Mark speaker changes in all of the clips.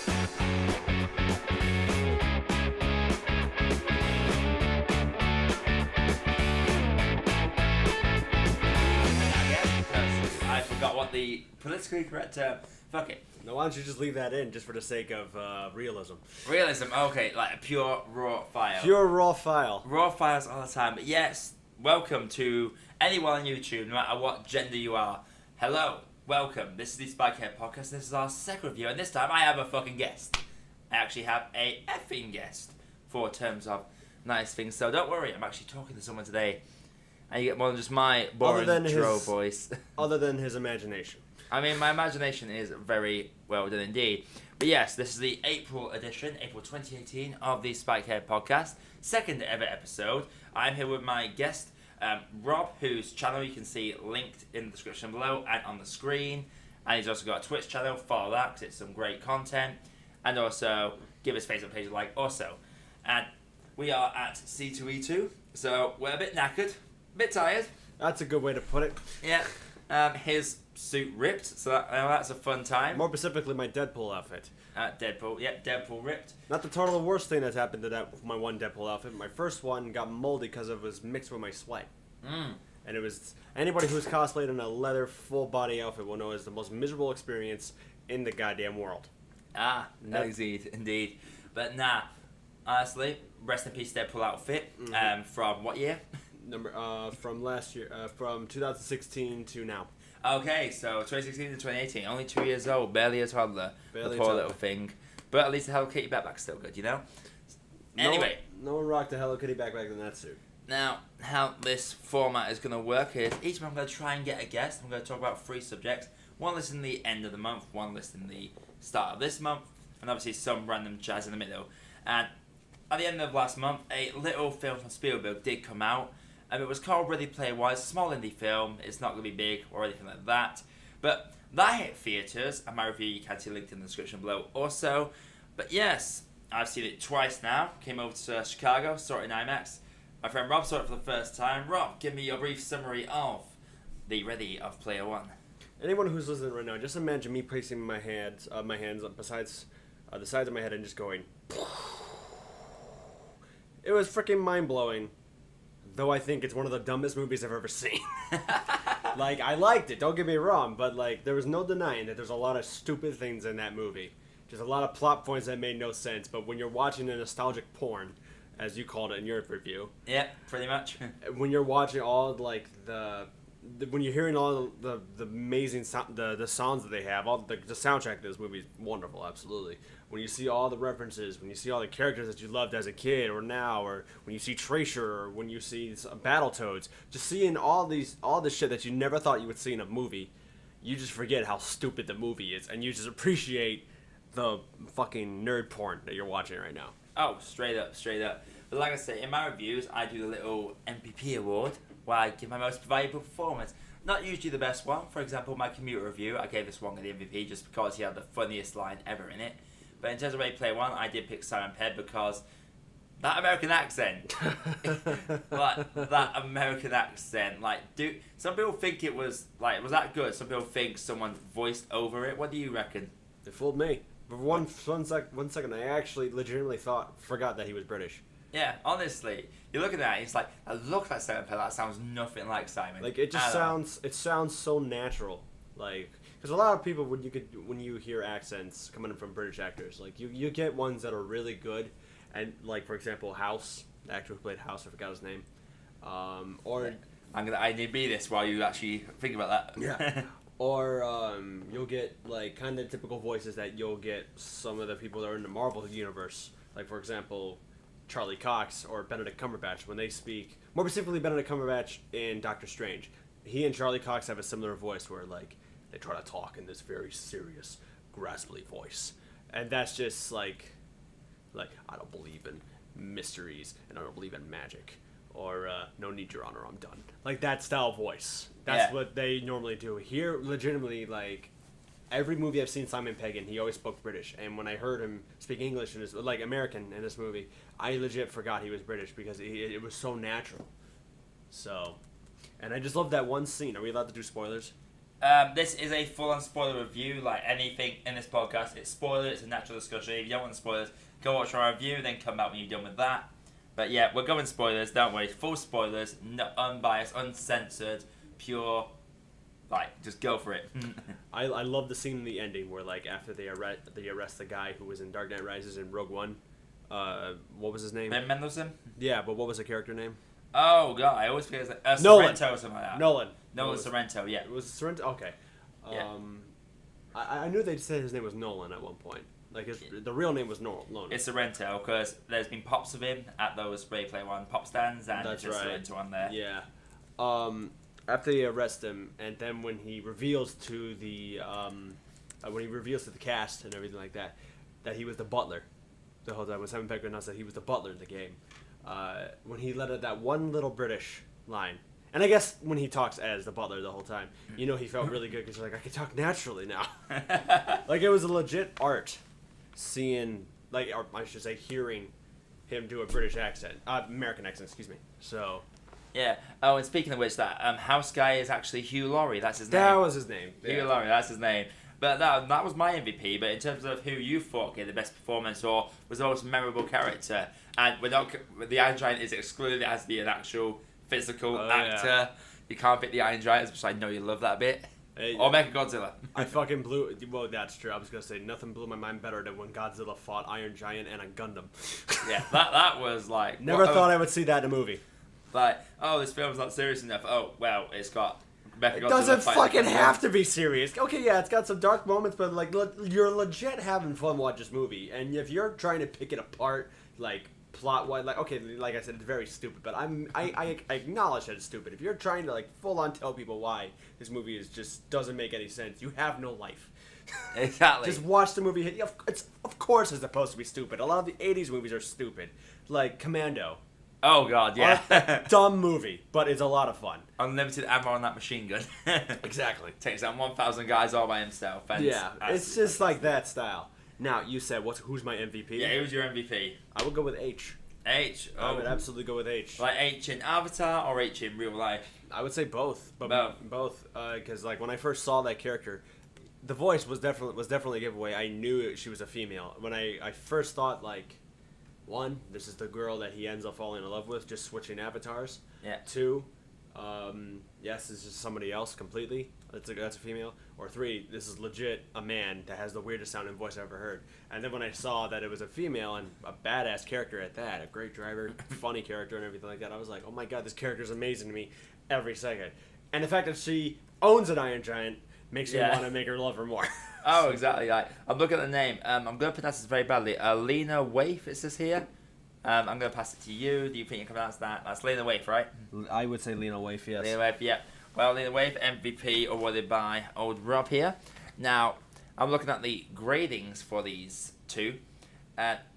Speaker 1: I forgot what the politically correct term. Fuck it.
Speaker 2: Now, why don't you just leave that in just for the sake of realism?
Speaker 1: Realism, okay, like a pure raw file.
Speaker 2: Pure raw file.
Speaker 1: Raw files all the time. But yes, welcome to anyone on YouTube, no matter what gender you are. Hello, welcome. This is the Spikehead Podcast. This is our second review, and this time I have a fucking guest. I actually have a effing guest for terms of nice things. So don't worry, I'm actually talking to someone today. And you get more than just my boring voice.
Speaker 2: Other than his imagination.
Speaker 1: I mean, my imagination is very well done indeed. But yes, this is the April edition, April 2018, of the Spikehead Podcast. Second ever episode. I'm here with my guest, Rob, whose channel you can see linked in the description below and on the screen. And he's also got a Twitch channel. Follow that because it's some great content. And also, give his Facebook page a like also. And we are at C2E2, so we're a bit knackered. Bit tired.
Speaker 2: That's a good way to put it.
Speaker 1: Yeah. His suit ripped, so that's a fun time.
Speaker 2: More specifically, my Deadpool outfit.
Speaker 1: Deadpool ripped.
Speaker 2: Not the total worst thing that's happened to my one Deadpool outfit. My first one got moldy because it was mixed with my sweat. And it was, anybody who's cosplayed in a leather full body outfit will know it's the most miserable experience in the goddamn world.
Speaker 1: Indeed. But nah, honestly, rest in peace Deadpool outfit. From what year?
Speaker 2: From last year, from 2016 to now.
Speaker 1: Okay, so 2016 to 2018, only 2 years old, barely a toddler, the poor little thing. But at least the Hello Kitty backpack's still good, you know? Anyway.
Speaker 2: No one rocked the Hello Kitty backpack in that suit.
Speaker 1: Now, how this format is going to work is, each month I'm going to try and get a guest. I'm going to talk about 3 subjects. One list in the end of the month, one list in the start of this month, and obviously some random jazz in the middle. And at the end of last month, a little film from Spielberg did come out. It was called Ready Player One. It's a small indie film. It's not going to be big or anything like that. But that hit theatres, and my review you can see linked in the description below also. But yes, I've seen it twice now. Came over to Chicago, saw it in IMAX. My friend Rob saw it for the first time. Rob, give me your brief summary of the Ready of Player One.
Speaker 2: Anyone who's listening right now, just imagine me placing my hands up besides the sides of my head and just going. It was freaking mind-blowing. Though I think it's one of the dumbest movies I've ever seen. Like, I liked it, don't get me wrong, but, like, there was no denying that there's a lot of stupid things in that movie. Just a lot of plot points that made no sense, but when you're watching a nostalgic porn, as you called it in your review.
Speaker 1: Yeah, pretty much.
Speaker 2: When you're watching all, like, when you're hearing all the amazing the songs that they have, all the soundtrack of this movie is wonderful, absolutely. When you see all the references, when you see all the characters that you loved as a kid or now, or when you see Tracer, or when you see Battletoads, just seeing all this shit that you never thought you would see in a movie, you just forget how stupid the movie is, and you just appreciate the fucking nerd porn that you're watching right now.
Speaker 1: Oh, straight up. But like I say, in my reviews, I do the little MPP award, where I give my most valuable performance. Not usually the best one. For example, my Commuter review, I gave this one the MVP just because he had the funniest line ever in it. But in terms of Ready Player One, I did pick Simon Pegg because that American accent, some people think it was that good? Some people think someone voiced over it. What do you reckon?
Speaker 2: It fooled me. For one second, I actually legitimately forgot that he was British.
Speaker 1: Yeah, honestly, you look at that, and it's like, that looks like Simon Pegg, that sounds nothing like Simon.
Speaker 2: Like, it just sounds so natural. Like, because a lot of people, when you hear accents coming from British actors, like, you get ones that are really good, and, like, for example, House, the actor who played House, I forgot his name, or...
Speaker 1: I'm going to IMDb this while you actually think about that.
Speaker 2: Yeah. Or you'll get, like, kind of typical voices that you'll get some of the people that are in the Marvel universe, like, for example... Charlie Cox or Benedict Cumberbatch, when they speak, more specifically Benedict Cumberbatch in Doctor Strange, he and Charlie Cox have a similar voice where, like, they try to talk in this very serious, grasply voice, and that's just like I don't believe in mysteries and I don't believe in magic, or no need, Your Honor, I'm done. Like, that style voice. That's what they normally do. Here, legitimately, like, every movie I've seen Simon Pegg in, he always spoke British. And when I heard him speak English, American in this movie, I legit forgot he was British because it was so natural. So, and I just love that one scene. Are we allowed to do spoilers?
Speaker 1: This is a full-on spoiler review. Like anything in this podcast, it's spoiler. It's a natural discussion. If you don't want spoilers, go watch our review, then come back when you're done with that. But yeah, we're going spoilers. Don't worry, full spoilers, no, unbiased, uncensored, pure. Like, just go for it.
Speaker 2: I love the scene in the ending where, like, after they arrest the guy who was in Dark Knight Rises and Rogue One. What was his name?
Speaker 1: Ben Mendelsohn?
Speaker 2: Yeah, but what was the character name?
Speaker 1: Oh god, I always forget his name.
Speaker 2: Nolan.
Speaker 1: Sorrento or something like that. Nolan Sorrento, yeah.
Speaker 2: It was Sorrento? Okay.
Speaker 1: Yeah.
Speaker 2: I knew they said his name was Nolan at one point. Like, the real name was Nolan.
Speaker 1: It's Sorrento, because there's been pops of him at those Ready Player One pop stands, and
Speaker 2: That's
Speaker 1: it's
Speaker 2: right.
Speaker 1: Sorrento on there.
Speaker 2: Yeah. After they arrest him, and then when he reveals to the cast and everything like that, that he was the butler the whole time. When Simon Pegg announced that he was the butler in the game, when he let out that one little British line, and I guess when he talks as the butler the whole time, you know he felt really good because like I can talk naturally now. Like it was a legit art seeing, like, or I should say, hearing him do a British accent, American accent, excuse me. So.
Speaker 1: Yeah. Oh, and speaking of which, that house guy is actually Hugh Laurie. That's his name.
Speaker 2: That was his name. Yeah.
Speaker 1: Hugh Laurie. That's his name. But that was my MVP. But in terms of who you thought gave the best performance or was the most memorable character, and we're not, the Iron Giant is excluded. It has to be an actual physical actor. Yeah. You can't pick the Iron Giant, which I know you love that bit. Or Mechagodzilla.
Speaker 2: I fucking blew. Well, that's true. I was gonna say nothing blew my mind better than when Godzilla fought Iron Giant and a Gundam.
Speaker 1: Yeah, that was like.
Speaker 2: Never thought I would see that in a movie.
Speaker 1: Like, oh, this film's not serious enough. Oh, well, it's got Mechagodzilla.
Speaker 2: It doesn't fucking have to be serious. Okay, yeah, it's got some dark moments, but like, you're legit having fun watching this movie. And if you're trying to pick it apart, like plot-wise, like, okay, like I said, it's very stupid. But I acknowledge that it's stupid. If you're trying to like full-on tell people why this movie is just doesn't make any sense, you have no life.
Speaker 1: Exactly.
Speaker 2: Just watch the movie. It's of course it's supposed to be stupid. A lot of the '80s movies are stupid, like Commando.
Speaker 1: Oh god, yeah.
Speaker 2: Dumb movie, but it's a lot of fun.
Speaker 1: Unlimited ammo on that machine gun.
Speaker 2: Exactly.
Speaker 1: Takes down 1,000 guys all by himself. And
Speaker 2: yeah, it's just like that style. Now, you said, who's my MVP?
Speaker 1: Yeah, who's your MVP?
Speaker 2: I would go with H.
Speaker 1: H? Oh.
Speaker 2: I would absolutely go with H.
Speaker 1: Like H in Avatar or H in real life?
Speaker 2: I would say both.
Speaker 1: But
Speaker 2: both. Because like when I first saw that character, the voice was definitely a giveaway. I knew she was a female. When I first thought, like, one, this is the girl that he ends up falling in love with, just switching avatars.
Speaker 1: Yeah.
Speaker 2: Two, yes, this is somebody else completely. That's a female. Or three, this is legit a man that has the weirdest sounding voice I've ever heard. And then when I saw that it was a female and a badass character at that, a great driver, funny character and everything like that, I was like, oh my god, this character is amazing to me every second. And the fact that she owns an Iron Giant makes me want to make her love her more.
Speaker 1: Oh, exactly. Like, I'm looking at the name. I'm going to pronounce this very badly. Lena Waithe, it says here. I'm going to pass it to you. Do you think you can pronounce that? That's Lena Waithe, right?
Speaker 2: I would say Lena Waithe, yes.
Speaker 1: Lena Waithe, yeah. Well, Lena Waithe, MVP awarded by old Rob here. Now, I'm looking at the gradings for these two.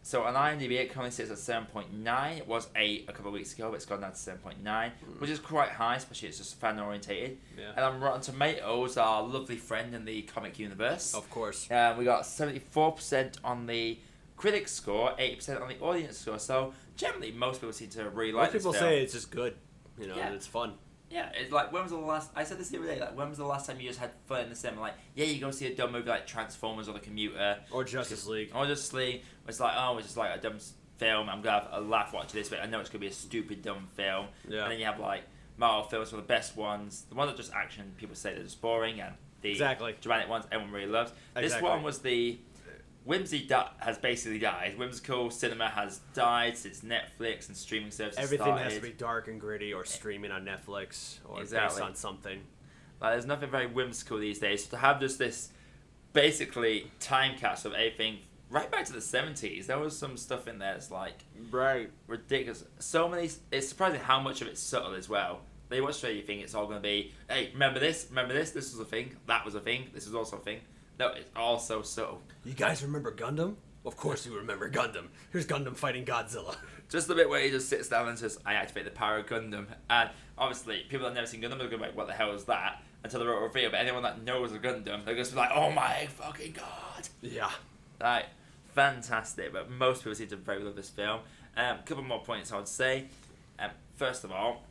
Speaker 1: So on IMDb, it currently sits at 7.9. It was 8 a couple of weeks ago, but it's gone down to 7.9, which is quite high, especially it's just fan-orientated. Yeah. And on Rotten Tomatoes, our lovely friend in the comic universe.
Speaker 2: Of course.
Speaker 1: We got 74% on the critics score, 80% on the audience score. So generally, most people seem to really like this film.
Speaker 2: Most people say it's just good. You know, it's fun.
Speaker 1: Yeah, it's like, when was the last... I said this the other day, like, when was the last time you just had fun in the cinema? Like, yeah, you go see a dumb movie like Transformers or The Commuter.
Speaker 2: Or Justice League.
Speaker 1: It's like, oh, it's just like a dumb film. I'm going to have a laugh watching this, but I know it's going to be a stupid, dumb film. Yeah. And then you have, like, Marvel films are the best ones. The ones that are just action, people say they're just boring. And the dramatic ones, everyone really loves. Exactly. This one was the... Whimsy has basically died. Whimsical cinema has died since Netflix and streaming services
Speaker 2: Everything has to be dark and gritty or streaming on Netflix or based on something.
Speaker 1: Like, there's nothing very whimsical these days. So to have just this basically time capsule of everything right back to the 70s, there was some stuff in there that's like ridiculous. So many. It's surprising how much of it's subtle as well. They watch it, you think it's all going to be, hey, remember this, this was a thing, that was a thing, this was also a thing. No, it's all so subtle.
Speaker 2: You guys remember Gundam? Of course you remember Gundam. Here's Gundam fighting Godzilla.
Speaker 1: Just the bit where he just sits down and says, I activate the power of Gundam. And obviously, people that have never seen Gundam are going to be like, what the hell is that? Until the reveal. But anyone that knows a Gundam, they're going to be like, oh my fucking god.
Speaker 2: Yeah.
Speaker 1: Like, fantastic. But most people seem to very love this film. A couple more points I would say. First of all,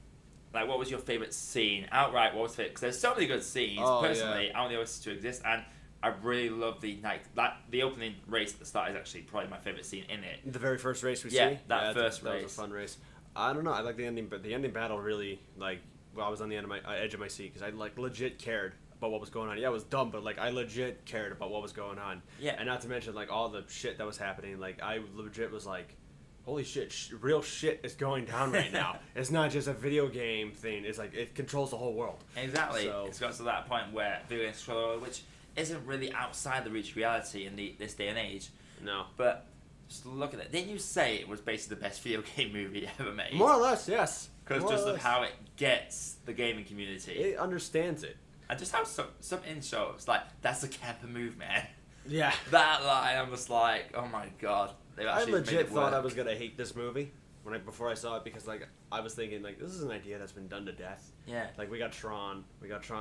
Speaker 1: like, what was your favorite scene? Outright, what was it? Because there's so many good scenes. Personally, I want the Oasis to exist, and I really love the the opening race at the start is actually probably my favorite scene in it.
Speaker 2: The very first race we see.
Speaker 1: That first race.
Speaker 2: That was a fun race. I don't know. I like the ending, but the ending battle really I was on the edge of my seat because I legit cared about what was going on. Yeah, it was dumb, but I legit cared about what was going on.
Speaker 1: Yeah.
Speaker 2: And not to mention all the shit that was happening. I legit was like, holy shit, real shit is going down right now. It's not just a video game thing. It's it controls the whole world.
Speaker 1: Exactly.
Speaker 2: So,
Speaker 1: it's got to that point where video games control the world, which isn't really outside the reach of reality in this day and age.
Speaker 2: No.
Speaker 1: But just look at it. Didn't you say it was basically the best video game movie ever made?
Speaker 2: More or less, yes.
Speaker 1: Because just of how it gets the gaming community.
Speaker 2: It understands it.
Speaker 1: And just how some intros, that's the Kappa move, man.
Speaker 2: Yeah.
Speaker 1: That line, I'm just like, oh my god.
Speaker 2: I legit thought I was going to hate this movie before I saw it because, I was thinking, this is an idea that's been done to death.
Speaker 1: Yeah.
Speaker 2: We got Tron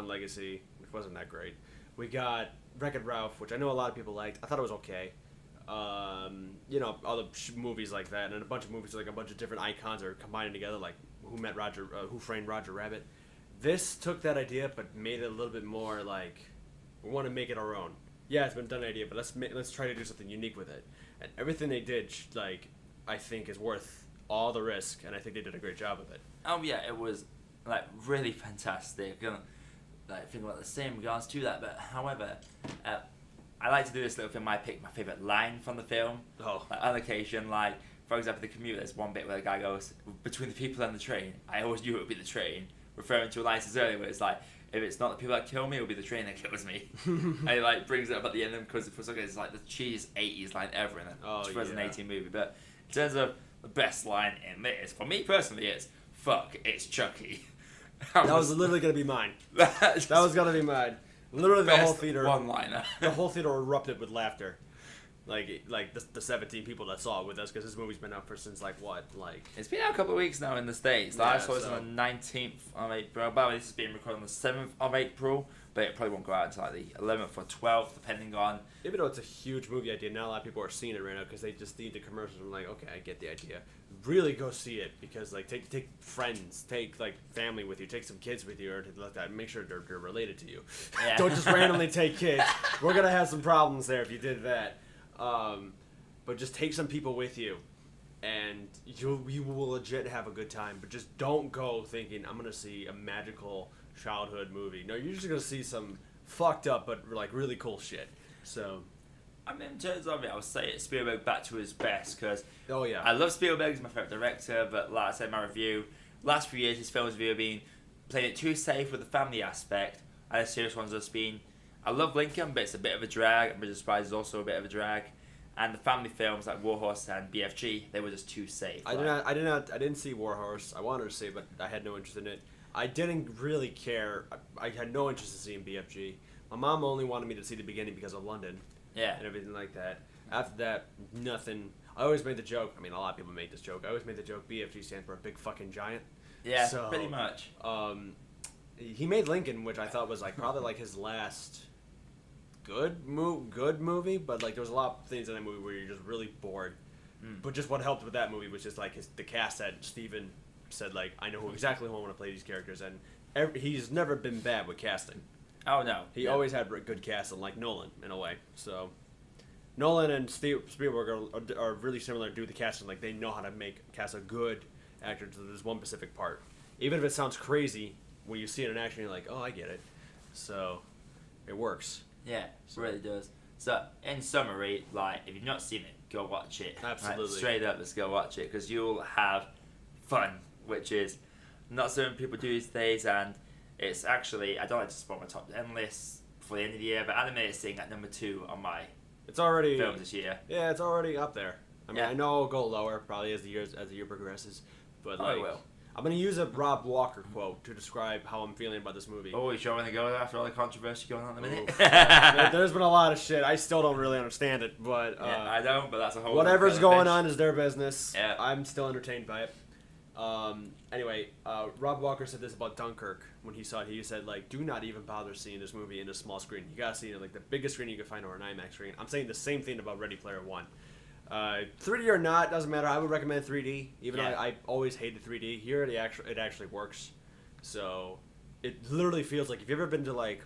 Speaker 2: Legacy, which wasn't that great. We got Wreck-It Ralph, which I know a lot of people liked. I thought it was okay. Other movies like that, and a bunch of movies a bunch of different icons are combining together, Who Framed Roger Rabbit. This took that idea, but made it a little bit more we want to make it our own. Yeah, it's been done idea, but let's try to do something unique with it. And everything they did, I think is worth all the risk, and I think they did a great job with it.
Speaker 1: Oh yeah, it was really fantastic. Think about the same regards to that, but however, I like to do this little thing. I pick my favorite line from the film.
Speaker 2: Oh.
Speaker 1: On occasion, for example, the commute. There's one bit where the guy goes, between the people and the train. I always knew it would be the train, referring to a line says earlier where it's if it's not the people that kill me, it'll be the train that kills me. And he brings it up at the end because for some it's the cheesiest 80s line ever in a 2018 movie. But in terms of the best line in this, for me personally, it's fuck, it's Chucky.
Speaker 2: That was literally gonna be mine. That was gonna be mine. Literally, the whole theater.
Speaker 1: One-liner.
Speaker 2: The whole theater erupted with laughter. The 17 people that saw it with us, because this movie's been out since
Speaker 1: It's been out a couple of weeks now in the States. I saw it on the 19th of April. By the way, this is being recorded on the 7th of April, but it probably won't go out until the 11th or 12th, depending on.
Speaker 2: Even though it's a huge movie idea, not a lot of people are seeing it right now because they just need the commercials. I'm okay, I get the idea. Really go see it because take friends, take family with you, take some kids with you, or like that. Make sure they're related to you. Yeah. Don't just randomly take kids. We're gonna have some problems there if you did that. But just take some people with you, and you will legit have a good time. But just don't go thinking I'm gonna see a magical childhood movie. No, you're just gonna see some fucked up but really cool shit. So,
Speaker 1: I mean, in terms of it, I would say it's Spielberg back to his best because
Speaker 2: I
Speaker 1: love Spielberg. He's my favorite director. But like I said in my review, last few years his films have been playing it too safe with the family aspect, and the serious ones have just been. I love Lincoln, but it's a bit of a drag. Bridge of Spies is also a bit of a drag. And the family films like Warhorse and BFG, they were just too safe.
Speaker 2: I didn't see Warhorse. I wanted to see it, but I had no interest in it. I didn't really care. I had no interest in seeing BFG. My mom only wanted me to see the beginning because of London.
Speaker 1: Yeah.
Speaker 2: And everything like that. After that, nothing. I always made the joke. I mean, a lot of people make this joke. I always made the joke. BFG stands for a big fucking giant.
Speaker 1: Yeah, so, pretty much.
Speaker 2: He made Lincoln, which I thought was probably his last good movie, but there was a lot of things in that movie where you're just really bored. But just what helped with that movie was just the cast that Steven said I know exactly who I want to play these characters, and he's never been bad with casting.
Speaker 1: Oh no,
Speaker 2: he always had good casting, like Nolan in a way. So Nolan and Spielberg are really similar to do the casting. They know how to cast a good actor to this one specific part, even if it sounds crazy when you see it in action. You're like, oh, I get it. So it works.
Speaker 1: Yeah, it really does. So, in summary, if you've not seen it, go watch it.
Speaker 2: Absolutely.
Speaker 1: Straight up, let's go watch it, because you'll have fun, which is not something people do these days, and it's actually, I don't like to spoil my top 10 list for the end of the year, but Animated is sitting at number 2 on my films this year.
Speaker 2: Yeah, it's already up there. I mean, I know it'll go lower probably as the year progresses, but
Speaker 1: it will.
Speaker 2: I'm going to use a Rob Walker quote to describe how I'm feeling about this movie.
Speaker 1: Oh, you sure want to go after all the controversy going on in a minute?
Speaker 2: There's been a lot of shit. I still don't really understand it, but...
Speaker 1: I don't, but that's a whole...
Speaker 2: Whatever's going on is their business.
Speaker 1: Yeah.
Speaker 2: I'm still entertained by it. Anyway, Rob Walker said this about Dunkirk when he saw it. He said, do not even bother seeing this movie in a small screen. You gotta see it the biggest screen you can find or an IMAX screen. I'm saying the same thing about Ready Player One. 3D or not, doesn't matter. I would recommend 3D, even though I always hated 3D. Here, it actually works. So it literally feels like if you've ever been to like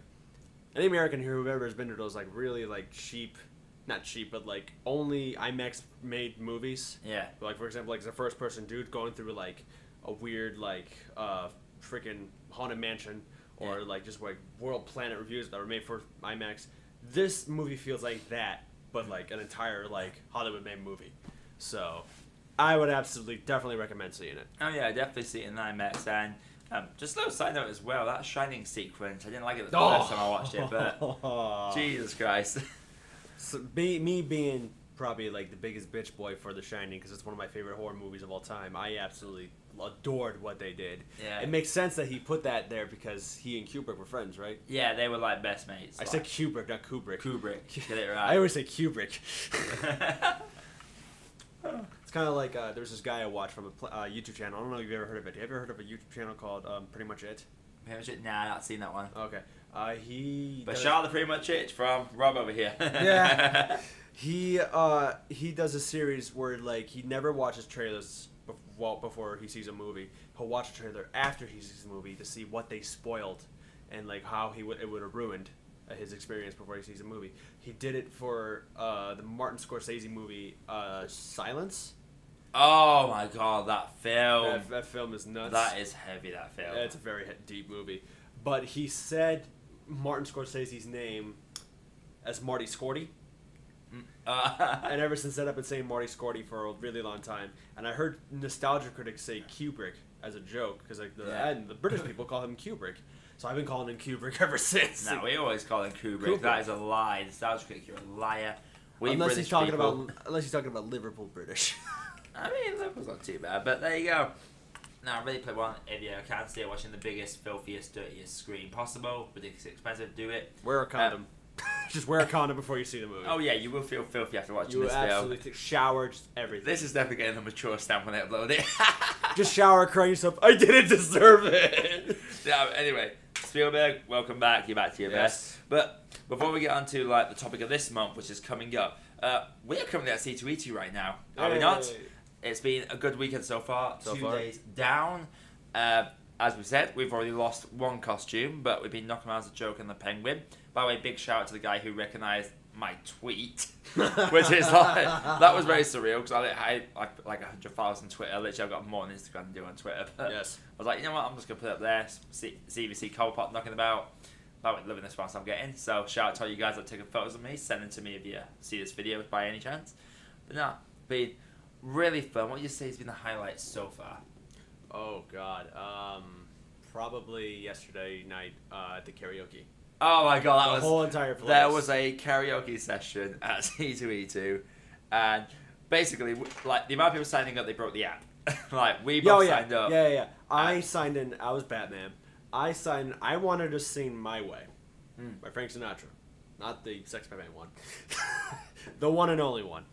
Speaker 2: any American here whoever has been to those like really like cheap, not cheap, but like only IMAX made movies.
Speaker 1: Yeah.
Speaker 2: Like for example, like the first person dude going through like a weird like freaking haunted mansion or like just like world planet reviews that were made for IMAX. This movie feels like that, but like an entire like Hollywood made movie. So I would definitely recommend seeing it.
Speaker 1: Oh yeah, I definitely see it in IMAX. And just a little side note as well, that Shining sequence, I didn't like it the first time I watched it, but Jesus Christ.
Speaker 2: So me being probably like the biggest bitch boy for The Shining because it's one of my favorite horror movies of all time. I absolutely adored what they did.
Speaker 1: Yeah.
Speaker 2: It makes sense that he put that there because he and Kubrick were friends, right?
Speaker 1: Yeah, they were like best mates.
Speaker 2: I said Kubrick, not Kubrick.
Speaker 1: Kubrick. Get it right.
Speaker 2: I always say Kubrick. It's kind of like there's this guy I watch from a YouTube channel. I don't know if you've ever heard of it. Have you ever heard of a YouTube channel called Pretty Much It?
Speaker 1: Pretty Much It? Nah, I've not seen that one.
Speaker 2: Okay. But
Speaker 1: shout out to Pretty Much It from Rob over here.
Speaker 2: Yeah. He does a series where like he never watches trailers before he sees a movie. He'll watch a trailer after he sees the movie to see what they spoiled and like how it would have ruined his experience before he sees a movie. He did it for the Martin Scorsese movie Silence.
Speaker 1: Oh my god, that film.
Speaker 2: That film is nuts.
Speaker 1: That is heavy, that film.
Speaker 2: It's a very deep movie. But he said Martin Scorsese's name as Marty Scorty. And ever since then, I've been saying Marty Scorty for a really long time. And I heard nostalgia critics say Kubrick as a joke because like the British people call him Kubrick. So I've been calling him Kubrick ever since.
Speaker 1: No, we always call him Kubrick. That is a lie. Nostalgia critic, you're a liar.
Speaker 2: Unless he's talking about Liverpool British.
Speaker 1: I mean, Liverpool's not too bad, but there you go. Now, really play one if you can stay watching the biggest, filthiest, dirtiest screen possible. Ridiculously expensive, do it.
Speaker 2: Wear a condom. Just wear a condom before you see the movie.
Speaker 1: Oh yeah, you will feel filthy after watching this
Speaker 2: film. You
Speaker 1: film.
Speaker 2: absolutely shower, just everything.
Speaker 1: This is definitely getting the mature stamp when they upload it.
Speaker 2: Just shower, crying yourself. I didn't deserve it.
Speaker 1: Yeah. Anyway, Spielberg, welcome back. You're back to your best. But before we get on to like the topic of this month, which is coming up, we are currently at C2E2 right now. Are we not? It's been a good weekend so far. 2 days down. As we said, we've already lost one costume, but we've been knocking around as a joke in the Penguin. By the way, big shout out to the guy who recognised my tweet, which is like, that was very surreal because I like 100,000 Twitter. Literally, I've got more on Instagram than I do on Twitter. But
Speaker 2: yes.
Speaker 1: I was like, you know what, I'm just going to put it up there, see if you see Coldpop knocking about. I'm loving the response I'm getting. So shout out to all you guys that taking photos of me. Send them to me if you see this video by any chance. But no, been really fun. What would you say has been the highlight so far?
Speaker 2: Oh God, probably yesterday night at the karaoke.
Speaker 1: Oh my god, that was
Speaker 2: the whole entire place.
Speaker 1: There was a karaoke session at C2E2, and basically, like the amount of people signing up, they broke the app. Like we both signed up.
Speaker 2: Yeah. I signed in. I was Batman. I wanted to sing "My Way" by Frank Sinatra, not the Sex Batman one, the one and only one.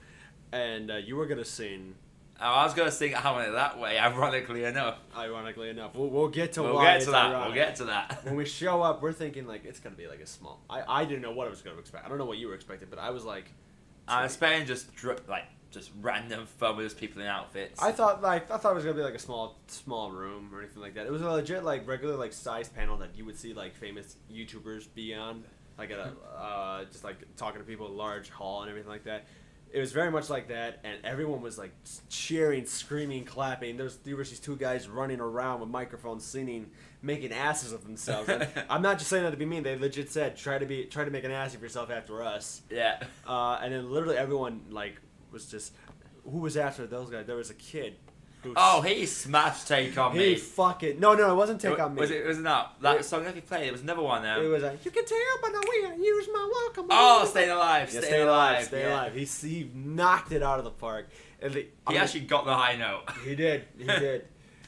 Speaker 2: And you were gonna sing.
Speaker 1: Oh, I was gonna sing "I Want It That Way." Ironically enough.
Speaker 2: We'll get to
Speaker 1: we'll
Speaker 2: why
Speaker 1: get to
Speaker 2: it's
Speaker 1: that.
Speaker 2: ironic.
Speaker 1: We'll get to that.
Speaker 2: When we show up, we're thinking like it's gonna be like a small. I didn't know what I was gonna expect. I don't know what you were expecting, but I was like.
Speaker 1: I was expecting just random fun with just people in outfits.
Speaker 2: I thought it was gonna be like a small room or anything like that. It was a legit like regular like sized panel that you would see like famous YouTubers be on, like at a just like talking to people in a large hall and everything like that. It was very much like that, and everyone was like cheering, screaming, clapping. There was these two guys running around with microphones, singing, making asses of themselves. And I'm not just saying that to be mean. They legit said, "Try to make an ass of yourself after us."
Speaker 1: Yeah.
Speaker 2: And then literally everyone like was just, who was after those guys? There was a kid.
Speaker 1: He smashed Take On Me.
Speaker 2: He fucking no, it wasn't Take On Me.
Speaker 1: Was it not that song that he played? It was another one.
Speaker 2: It was like, you can tell by the way I use my welcome.
Speaker 1: Oh, Staying Alive.
Speaker 2: Yeah, Stay Alive. He knocked it out of the park. And
Speaker 1: he actually got the high note.
Speaker 2: He did.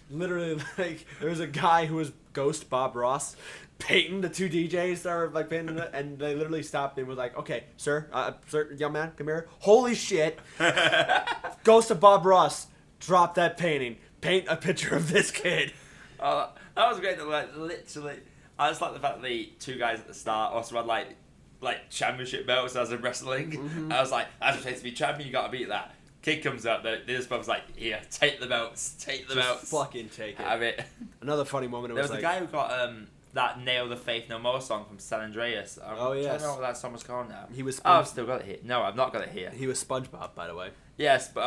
Speaker 2: Literally, like there was a guy who was Ghost Bob Ross, painting the two DJs that were like painting it, and they literally stopped and was like, "Okay, sir, young man, come here. Holy shit, Ghost of Bob Ross." Drop that painting. Paint a picture of this kid.
Speaker 1: Oh, that was great. Literally, I just like the fact that the two guys at the start also had like championship belts as in wrestling. Mm-hmm. I was like, as it takes to be champion, you got to beat that. Kid comes up, this brother's like, here, take the belts, take the belts.
Speaker 2: Fucking take it.
Speaker 1: Have it.
Speaker 2: Another funny moment.
Speaker 1: There was the guy who got that Nail the Faith No More song from San Andreas.
Speaker 2: Oh, yes.
Speaker 1: I don't know what that song was called now.
Speaker 2: He was.
Speaker 1: I've still got it here. No, I've not got it here.
Speaker 2: He was SpongeBob, by the way.
Speaker 1: Yes, but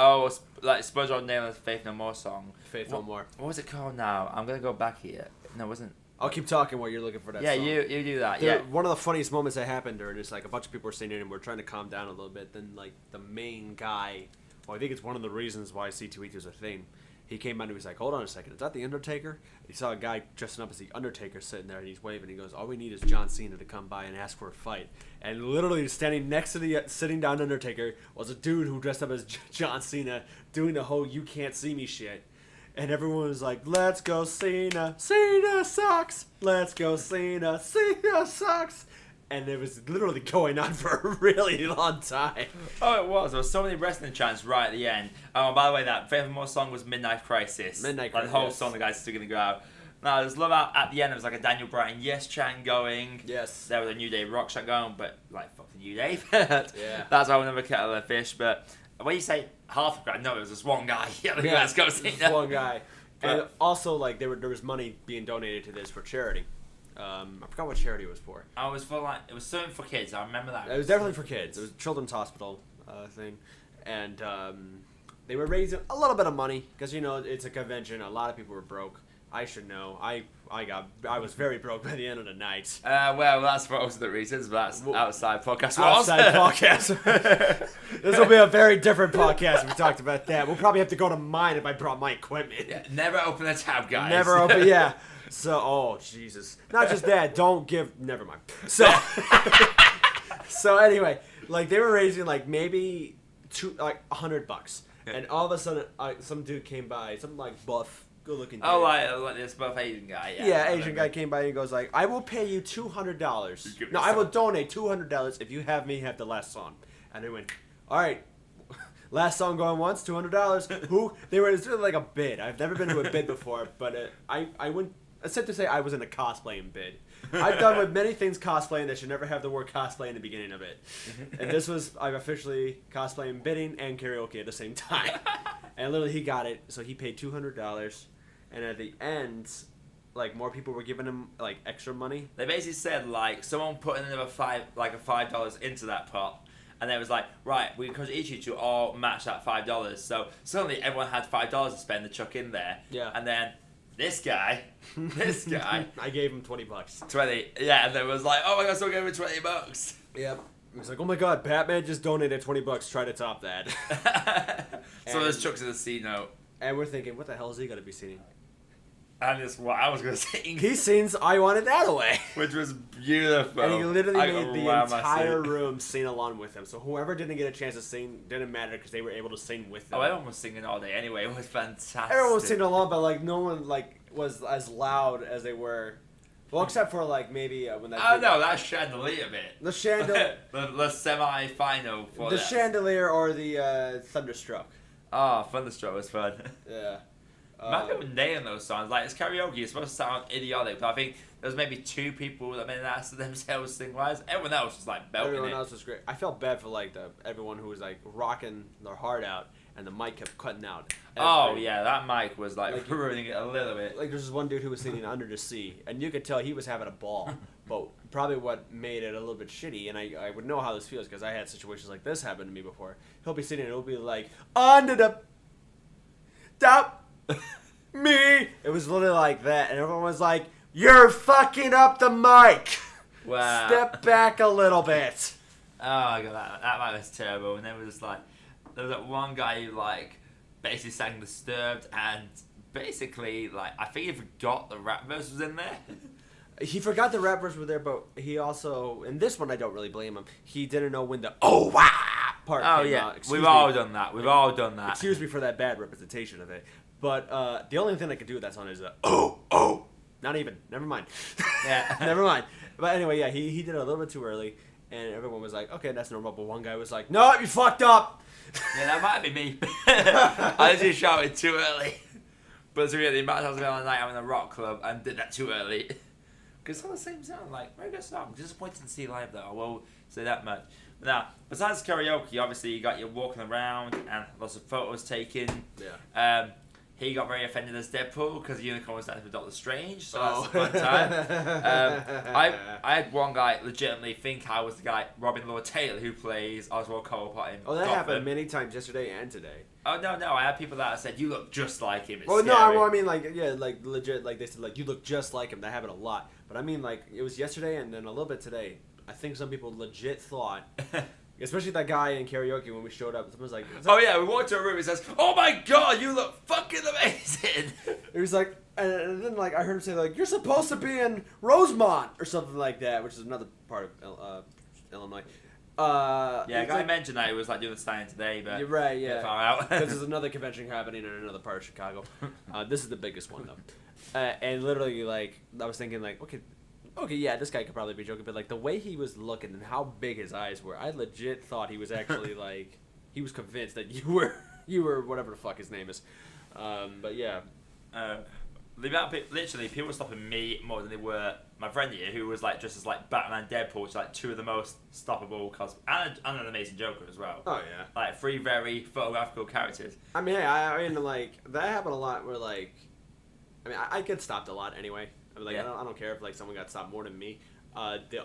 Speaker 1: like SpongeBob Nail the Faith No More song.
Speaker 2: Faith No More.
Speaker 1: What was it called now? I'm gonna go back here. No, it wasn't.
Speaker 2: I'll keep talking while you're looking for that
Speaker 1: Yeah,
Speaker 2: song.
Speaker 1: you do that.
Speaker 2: Yeah.
Speaker 1: Yeah.
Speaker 2: One of the funniest moments that happened during this, like a bunch of people were sitting in and we're trying to calm down a little bit. Then like the main guy, well, I think it's one of the reasons why C2E2 is a thing. He came out and he was like, hold on a second, is that the Undertaker? He saw a guy dressing up as the Undertaker sitting there and he's waving. He goes, all we need is John Cena to come by and ask for a fight. And literally standing next to the sitting down Undertaker was a dude who dressed up as John Cena doing the whole you can't see me shit. And everyone was like, let's go Cena, Cena sucks, let's go Cena, Cena sucks. And it was literally going on for a really long time.
Speaker 1: Oh, it was. There was so many wrestling chants right at the end. Oh, by the way, that Faith No More song was Midnight Crisis.
Speaker 2: Midnight
Speaker 1: Like
Speaker 2: Crisis.
Speaker 1: the whole song, the guys still gonna go out. Now, there's love out at the end. There was like a Daniel Bryan yes chant going.
Speaker 2: Yes.
Speaker 1: There was a New Day rock chant going, but like fuck the New Day.
Speaker 2: Yeah.
Speaker 1: That's why we'll never kettle of fish. But when you say half a crowd, no, it was just one guy. Yeah, let's go see
Speaker 2: Just one guy. And also, like, there was money being donated to this for charity. I forgot what charity it was for.
Speaker 1: I was for like it was something for kids. I remember that.
Speaker 2: It was definitely for kids. It was a children's hospital thing, and they were raising a little bit of money because it's a convention. A lot of people were broke. I should know. I was very broke by the end of the night.
Speaker 1: Well, that's for most of the reasons, but that's outside podcast.
Speaker 2: Outside podcast. This will be a very different podcast if we talked about that. We'll probably have to go to mine if I brought my equipment.
Speaker 1: Yeah, never open a tab, guys.
Speaker 2: Never open. Yeah. So, oh Jesus! Not just that. Don't give. Never mind. So, so anyway, like they were raising like maybe $100, and all of a sudden, some dude came by, some like buff, good-looking.
Speaker 1: Oh, like this buff Asian guy.
Speaker 2: Yeah, Asian guy came by and he goes like, "I will pay you $200. No, I will donate $200 if you have me have the last song." And they went, "All right." Last song going once, $200. Who they were? It's really like a bid. I've never been to a bid before, but I went. It's safe to say I was in a cosplaying bid. I've done with many things cosplaying that should never have the word cosplay in the beginning of it. And this was, I'm officially cosplaying, bidding, and karaoke at the same time. And literally he got it, so he paid $200. And at the end, like more people were giving him like extra money.
Speaker 1: They basically said like someone put in another $5 into that pot. And then it was like, right, we encourage each of you to all match that $5. So suddenly everyone had $5 to spend to chuck in there.
Speaker 2: Yeah.
Speaker 1: And then this guy,
Speaker 2: I gave him $20.
Speaker 1: 20, yeah, and then it was like, oh my god, someone gave me $20.
Speaker 2: Yep. He was like, oh my god, Batman just donated $20. Try to top that.
Speaker 1: So there's chucks in the C note.
Speaker 2: And we're thinking, what the hell is he going to be singing?
Speaker 1: And it's what I was going to sing.
Speaker 2: He sings I Want It That Way.
Speaker 1: Which was beautiful.
Speaker 2: And he literally made the entire room sing along with him. So whoever didn't get a chance to sing didn't matter because they were able to sing with them.
Speaker 1: Oh, everyone was singing all day anyway. It was fantastic.
Speaker 2: Everyone was singing along, but like no one like was as loud as they were. Well, except for like maybe when that.
Speaker 1: Oh no, that chandelier bit.
Speaker 2: The chandelier.
Speaker 1: the semi-final for
Speaker 2: the chandelier or the Thunderstruck.
Speaker 1: Oh, Thunderstruck was fun.
Speaker 2: Yeah.
Speaker 1: Man, people were nailing those songs. Like, it's karaoke. It's supposed to sound idiotic, but I think there was maybe 2 people that made an ass of themselves sing-wise. Everyone else was, like, belting
Speaker 2: Everyone
Speaker 1: it.
Speaker 2: else was great. I felt bad for, like, everyone who was, like, rocking their heart out, and the mic kept cutting out.
Speaker 1: Oh, yeah, that mic was, like ruining it a little bit.
Speaker 2: Like, there's this one dude who was singing Under the Sea, and you could tell he was having a ball. But probably what made it a little bit shitty, and I would know how this feels, because I had situations like this happen to me before. He'll be singing, and it'll be like, under the... top... me. It was literally like that, and everyone was like, "You're fucking up the mic.
Speaker 1: Wow.
Speaker 2: Step back a little bit."
Speaker 1: Oh my god, that mic was terrible. And then it was just like, there was that one guy who like basically sang Disturbed, and basically like I think he forgot the rap verse was in there.
Speaker 2: He forgot the rappers were there, but he also, in this one, I don't really blame him. He didn't know when the "oh wow" part came out.
Speaker 1: We've all done that. We've all done that.
Speaker 2: Excuse me for that bad representation of it. But the only thing I could do with that song is oh. Not even. Never mind.
Speaker 1: Yeah.
Speaker 2: Never mind. But anyway, yeah, he did it a little bit too early, and everyone was like, okay, that's normal. But one guy was like, no, you fucked up.
Speaker 1: Yeah, that might be me. I just shouted too early. But to me, the amount of times I was on the night I'm in a rock club and did that too early. Because it's all the same sound, like, very good song. Disappointed to see live though, I will say that much. Now, besides karaoke, obviously you got your walking around and lots of photos taken.
Speaker 2: Yeah.
Speaker 1: He got very offended as Deadpool because the unicorn was dancing with Doctor Strange, so that's a fun time. I had one guy legitimately think I was the guy, Robin Lord Taylor, who plays Oswald Cobblepot in
Speaker 2: that
Speaker 1: Gotham.
Speaker 2: happened many times yesterday and today.
Speaker 1: Oh, no, I had people that said, you look just like him. It's
Speaker 2: well,
Speaker 1: scary.
Speaker 2: no, I mean, like, yeah, like, legit, like, they said, like, you look just like him. That happened a lot. But I mean, like, it was yesterday and then a little bit today. I think some people legit thought... Especially that guy in karaoke when we showed up. Someone's like,
Speaker 1: oh yeah, we walked to a room. He says, "Oh my god, you look fucking amazing."
Speaker 2: It was like, and then like I heard him say like, "You're supposed to be in Rosemont" or something like that, which is another part of Illinois.
Speaker 1: Yeah, guy mentioned that he was like doing the stand today, but
Speaker 2: you're right, yeah.
Speaker 1: Far out.
Speaker 2: Because there's another convention happening in another part of Chicago. This is the biggest one though, and literally like I was thinking like, okay, yeah, this guy could probably be joking, but like the way he was looking and how big his eyes were, I legit thought he was actually like, he was convinced that you were whatever the fuck his name is. But yeah.
Speaker 1: The amount of literally people were stopping me more than they were my friend here, who was like dressed as like Batman and Deadpool, which are like two of the most stoppable and an amazing Joker as well.
Speaker 2: Oh yeah.
Speaker 1: Like three very photographical characters.
Speaker 2: I mean, hey, I mean, like that happened a lot. Where like, I mean, I get stopped a lot anyway. I mean, like,
Speaker 1: Yeah.
Speaker 2: I don't care if like someone got stopped more than me. The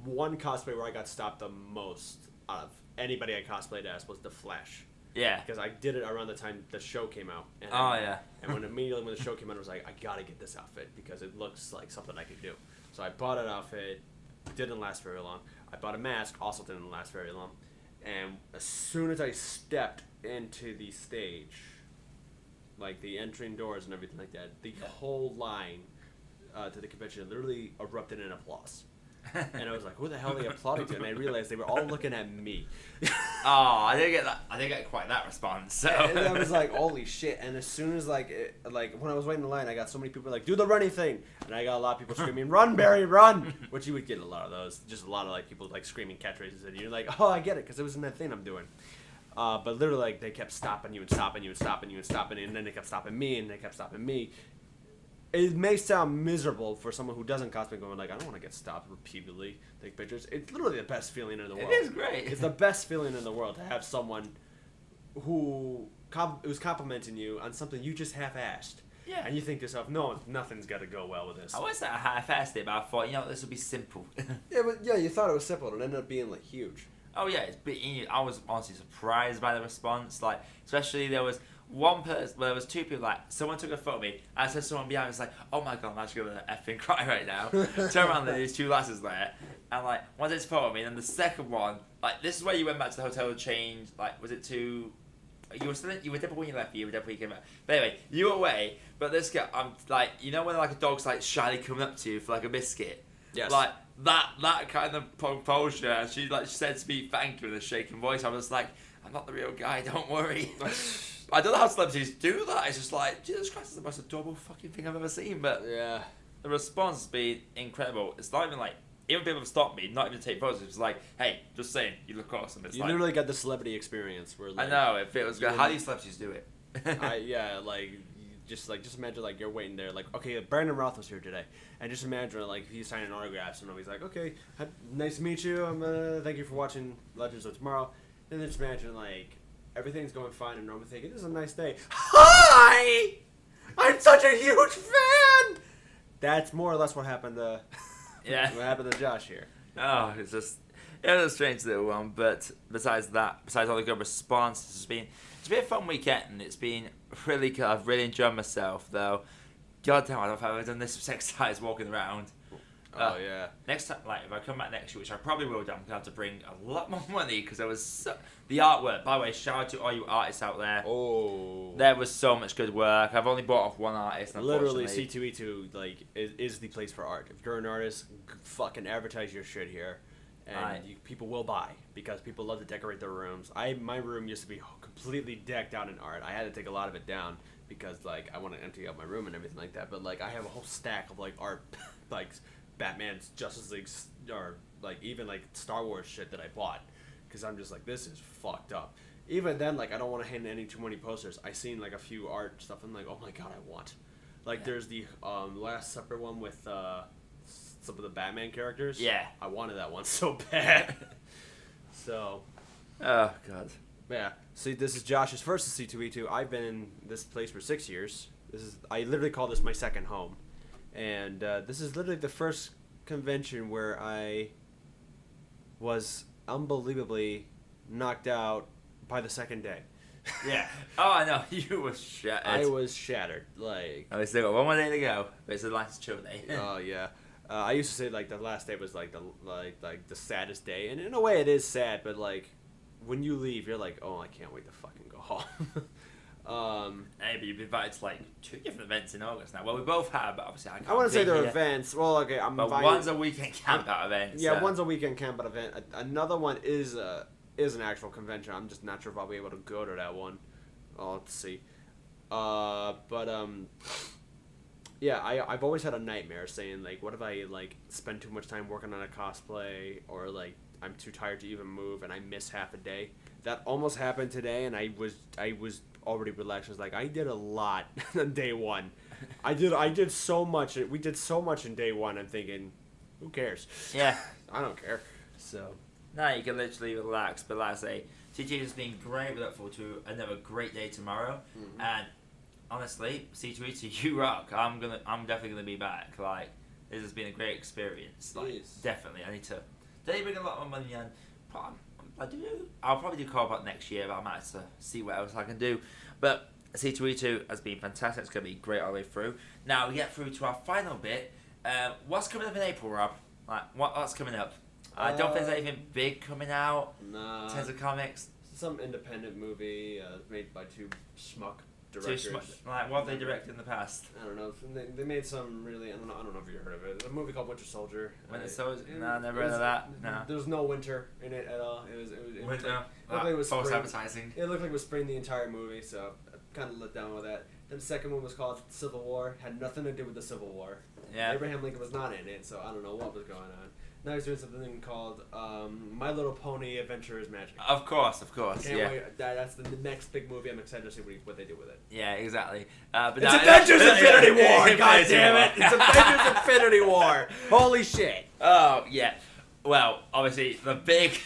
Speaker 2: one cosplay where I got stopped the most out of anybody I cosplayed as was the Flash.
Speaker 1: Yeah.
Speaker 2: Because I did it around the time the show came out. And And when immediately the show came out, I was like, I gotta get this outfit because it looks like something I could do. So I bought an outfit. Didn't last very long. I bought a mask. Also didn't last very long. And as soon as I stepped into the stage, like the entering doors and everything like that, the whole line to the convention literally erupted in applause. And I was like, who the hell are they applauding to? And I realized they were all looking at me.
Speaker 1: I didn't get that. I didn't get quite that response. So.
Speaker 2: And I was like, holy shit. And as soon as like when I was waiting in line, I got so many people like, do the running thing. And I got a lot of people screaming, run, Barry, run. Which you would get a lot of those. Just a lot of like people like screaming catchphrases at you. You're like, oh, I get it. Because it was in that thing I'm doing. But literally like they kept stopping you and stopping you and stopping you and stopping you. And then they kept stopping me and they kept stopping me. It may sound miserable for someone who doesn't cosplay, going like, I don't want to get stopped repeatedly, take pictures. It's literally the best feeling in the world.
Speaker 1: It is great.
Speaker 2: It's the best feeling in the world to have someone who's complimenting you on something you just half-assed.
Speaker 1: Yeah.
Speaker 2: And you think to yourself, no, nothing's got to go well with this.
Speaker 1: I was that half-assed it, but I thought, this would be simple.
Speaker 2: Yeah, you thought it was simple, and it ended up being like huge.
Speaker 1: Oh yeah, I was honestly surprised by the response. Like, especially there was one person, well, there was two people. Like, someone took a photo of me, and I said someone behind me was like, "Oh my god, I'm actually gonna effing cry right now." Turn around, there's two lasses there, and like one takes a photo of me, and then the second one, like this is where you went back to the hotel to change. Like, was it to? You were Deadpool when you left. You were Deadpool when you came back. But anyway, you were away. But this guy, I'm like, when like a dog's like shyly coming up to you for like a biscuit.
Speaker 2: Yes.
Speaker 1: Like that kind of composure. And she said to me, "Thank you," in a shaking voice. I was like, "I'm not the real guy. Don't worry." I don't know how celebrities do that. It's just like, Jesus Christ, it's the most adorable fucking thing I've ever seen. But
Speaker 2: yeah,
Speaker 1: the response has been incredible. It's not even like, even people have stopped me, not even to take photos. It's like, hey, just saying, you look awesome. It's
Speaker 2: you
Speaker 1: like,
Speaker 2: literally got the celebrity experience. Where like,
Speaker 1: I know, if it was good. How do you celebrities do it?
Speaker 2: Just imagine like you're waiting there, like, okay, Brandon Roth was here today, and just imagine like if he's signing autographs and he's like, okay, nice to meet you. Thank you for watching Legends of Tomorrow. And then just imagine like everything's going fine and normal, thinking this is a nice day. Hi, I'm such a huge fan. That's more or less what happened to
Speaker 1: Yeah.
Speaker 2: what happened to Josh here.
Speaker 1: Oh, it's just it was a strange little one. But besides all the good response, it's been a fun weekend, and it's been really good. I've really enjoyed myself, though. God damn, I don't know if I've ever done this with sex guys walking around.
Speaker 2: Oh yeah.
Speaker 1: Next time, like if I come back next year, which I probably will do, I'm gonna have to bring a lot more money because there was the artwork. By the way, shout out to all you artists out there.
Speaker 2: Oh.
Speaker 1: There was so much good work. I've only bought off one artist.
Speaker 2: Literally, C2E2 like is the place for art. If you're an artist, fucking advertise your shit here, and people will buy because people love to decorate their rooms. My room used to be completely decked out in art. I had to take a lot of it down because like I want to empty out my room and everything like that. But like I have a whole stack of like art, like Batman's, Justice League, or like even like Star Wars shit that I bought because I'm just like, this is fucked up. Even then, like I don't want to hand any too many posters. I seen like a few art stuff and I'm like, oh my god, I want. Like there's the Last Supper one with some of the Batman characters.
Speaker 1: Yeah.
Speaker 2: I wanted that one so bad. So.
Speaker 1: Oh God.
Speaker 2: Yeah. See, this is Josh's first C2E2. I've been in this place for 6 years. I literally call this my second home, and this is literally the first convention where I was unbelievably knocked out by the second day.
Speaker 1: Yeah. Oh, I know. You were shattered.
Speaker 2: I was shattered. Like.
Speaker 1: Oh, we still got one more day to go. But it's a last chill day.
Speaker 2: Oh yeah. I used to say like the last day was like the saddest day, and in a way it is sad. But like, when you leave, you're like, oh, I can't wait to fucking go home.
Speaker 1: Hey, but you've been invited to like 2 different events in August now. Well, we both have, but obviously I can't.
Speaker 2: I wouldn't say
Speaker 1: be
Speaker 2: they're
Speaker 1: here.
Speaker 2: events. Well, okay,
Speaker 1: But one's a weekend camp out event.
Speaker 2: Yeah,
Speaker 1: so.
Speaker 2: one's a weekend camp out event. Another one is an actual convention. I'm just not sure if I'll be able to go to that one. I'll have to see. Yeah, I've always had a nightmare saying like, what if I like spend too much time working on a cosplay, or like I'm too tired to even move and I miss half a day. That almost happened today, and I was already relaxed. I was like, I did a lot on day one. I did so much. We did so much in day one. I'm thinking, who cares?
Speaker 1: Yeah.
Speaker 2: I don't care. So.
Speaker 1: No, you can literally relax. But like I say, CT has been great. We look forward to another great day tomorrow.
Speaker 2: Mm-hmm.
Speaker 1: And honestly, C2E2, you rock. I'm definitely gonna be back. Like, this has been a great experience. Like,
Speaker 2: Yes.
Speaker 1: definitely. I need to. They bring a lot more money in. I'll probably do co-op next year, but I might have to see what else I can do. But C2E2 has been fantastic. It's gonna be great all the way through. Now we get through to our final bit. What's coming up in April, Rob? Like, what's coming up? I don't think there's anything big coming out.
Speaker 2: Nah.
Speaker 1: In terms of comics.
Speaker 2: Some independent movie made by two schmuck directors.
Speaker 1: Like, what have they directed in the past?
Speaker 2: I don't know. They made some really. I don't know if you heard of it. A movie called Winter Soldier.
Speaker 1: Winter Soldier? No, never heard of that. No.
Speaker 2: There was no winter in it at all. It was
Speaker 1: Winter.
Speaker 2: Looked like it was
Speaker 1: False
Speaker 2: spring.
Speaker 1: advertising.
Speaker 2: It looked like it was spring the entire movie, so I kind of let down with that. Then the second one was called Civil War. Had nothing to do with the Civil War.
Speaker 1: Yeah.
Speaker 2: Abraham Lincoln was not in it, so I don't know what was going on. Now he's doing something called My Little Pony Adventure is Magic.
Speaker 1: Of course.
Speaker 2: Can't
Speaker 1: Yeah.
Speaker 2: wait. That's the next big movie. I'm excited to see what they do with it.
Speaker 1: Yeah, exactly. But
Speaker 2: It's Avengers Infinity War! God damn it! It's Avengers
Speaker 1: Infinity
Speaker 2: Infinity War! Holy shit!
Speaker 1: Oh yeah. Well, obviously the big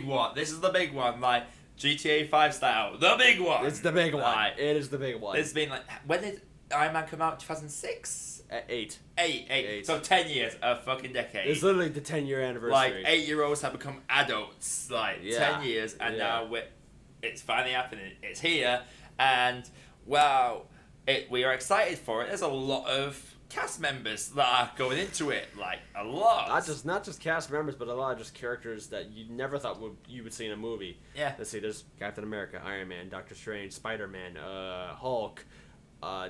Speaker 1: one. This is the big one, like GTA 5 style. The big one.
Speaker 2: It's the big one.
Speaker 1: Like,
Speaker 2: It is the big one.
Speaker 1: it's been like, when did Iron Man come out? 2006.
Speaker 2: 8.
Speaker 1: Eight. So 10 years, a fucking decade.
Speaker 2: It's literally the 10-year anniversary.
Speaker 1: Like 8-year-olds have become adults. Like
Speaker 2: Yeah.
Speaker 1: 10 years, and
Speaker 2: Yeah.
Speaker 1: now it's finally happening. It's here, and wow, we are excited for it. There's a lot of cast members that are going into it, like a lot.
Speaker 2: Not just cast members, but a lot of just characters that you never thought you would see in a movie.
Speaker 1: Yeah.
Speaker 2: Let's see. There's Captain America, Iron Man, Doctor Strange, Spider-Man, Hulk.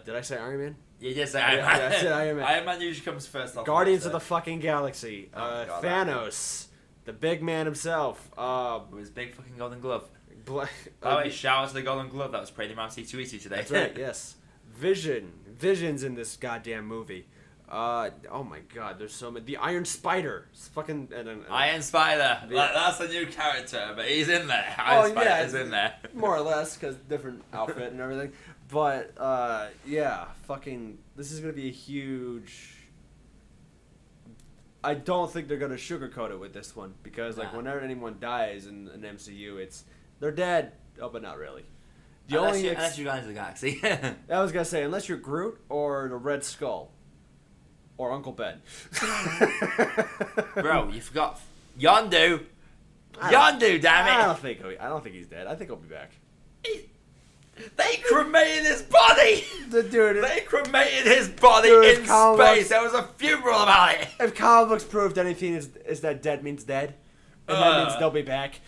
Speaker 2: Did I say Iron Man?
Speaker 1: You just say
Speaker 2: Yeah,
Speaker 1: Iron Man.
Speaker 2: I said Iron Man.
Speaker 1: Iron Man usually comes first off.
Speaker 2: Guardians
Speaker 1: so.
Speaker 2: of the fucking Galaxy.
Speaker 1: Oh my God,
Speaker 2: Thanos. The big man himself.
Speaker 1: With his big fucking golden glove.
Speaker 2: Bla-
Speaker 1: By the way, shout out to the golden glove that was parading around C2E2 today.
Speaker 2: That's right, yes. Vision's in this goddamn movie. Oh my god, there's so many. The Iron Spider. It's fucking.
Speaker 1: Iron Spider.
Speaker 2: The-
Speaker 1: Like, that's a new character, but he's in there. Iron Spider's in there.
Speaker 2: More or less, because different outfit and everything. But, yeah, fucking. This is gonna be a huge. I don't think they're gonna sugarcoat it with this one, because, like,
Speaker 1: Nah.
Speaker 2: whenever anyone dies in an MCU, they're dead. Oh, but not really.
Speaker 1: Unless you guys are the Galaxy.
Speaker 2: I was gonna say, unless you're Groot or the Red Skull. Or Uncle Ben.
Speaker 1: Bro, you forgot Yondu.
Speaker 2: I don't-
Speaker 1: Yondu, damn it.
Speaker 2: I don't think he's dead. I think he'll be back.
Speaker 1: They cremated his body.
Speaker 2: The dude.
Speaker 1: They cremated his body
Speaker 2: Dude,
Speaker 1: in
Speaker 2: Colin
Speaker 1: space.
Speaker 2: West-
Speaker 1: There was a funeral about it.
Speaker 2: If comic books proved anything, is that dead means dead, and that means they'll be back.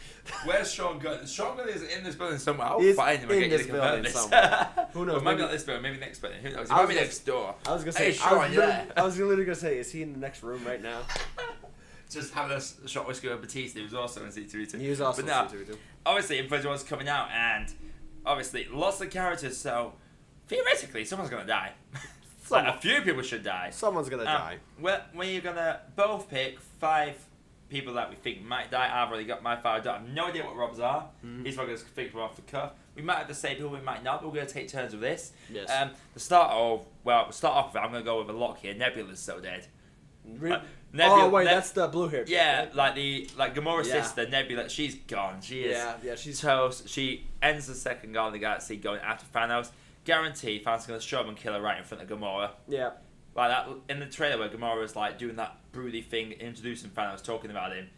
Speaker 1: Where's Sean Gunn? Sean Gunn is in this building somewhere. I'll
Speaker 2: He's
Speaker 1: find him
Speaker 2: in
Speaker 1: and get you
Speaker 2: this
Speaker 1: to confirm
Speaker 2: building
Speaker 1: this.
Speaker 2: somewhere. Who knows,
Speaker 1: Well, maybe
Speaker 2: maybe-
Speaker 1: not this building. Maybe next building. Who knows? He
Speaker 2: I
Speaker 1: might
Speaker 2: was
Speaker 1: be
Speaker 2: gonna-
Speaker 1: next door.
Speaker 2: I was gonna
Speaker 1: Hey,
Speaker 2: say,
Speaker 1: Sean, you there?
Speaker 2: I was literally gonna say, is he in the next room right now?
Speaker 1: Just having a shot with Scooter Batiste, who was also in C2E2.
Speaker 2: He was also
Speaker 1: But no,
Speaker 2: in C2E2.
Speaker 1: obviously, Infinity War's coming out, and obviously, lots of characters, so theoretically, someone's gonna die. Like, a few people should die.
Speaker 2: Someone's gonna die.
Speaker 1: We're gonna both pick 5 people that we think might die. I've already got my 5. I have no idea what Rob's are.
Speaker 2: Mhm.
Speaker 1: He's probably going to think them off the cuff. We might have the same people, we might not, but we're going to take turns with this.
Speaker 2: Yes.
Speaker 1: To start off with, I'm going to go with a lock here. Nebula's so dead. Nebula,
Speaker 2: that's the blue hair.
Speaker 1: Yeah,
Speaker 2: right?
Speaker 1: like Gamora's sister, Nebula, she's gone. She is.
Speaker 2: Yeah, she's
Speaker 1: toast. She ends the second Guardian of the Galaxy going after Thanos. Guaranteed, Thanos is gonna show up and kill her right in front of Gamora.
Speaker 2: Yeah.
Speaker 1: Like that in the trailer where Gamora is like doing that broody thing, introducing Thanos, talking about him.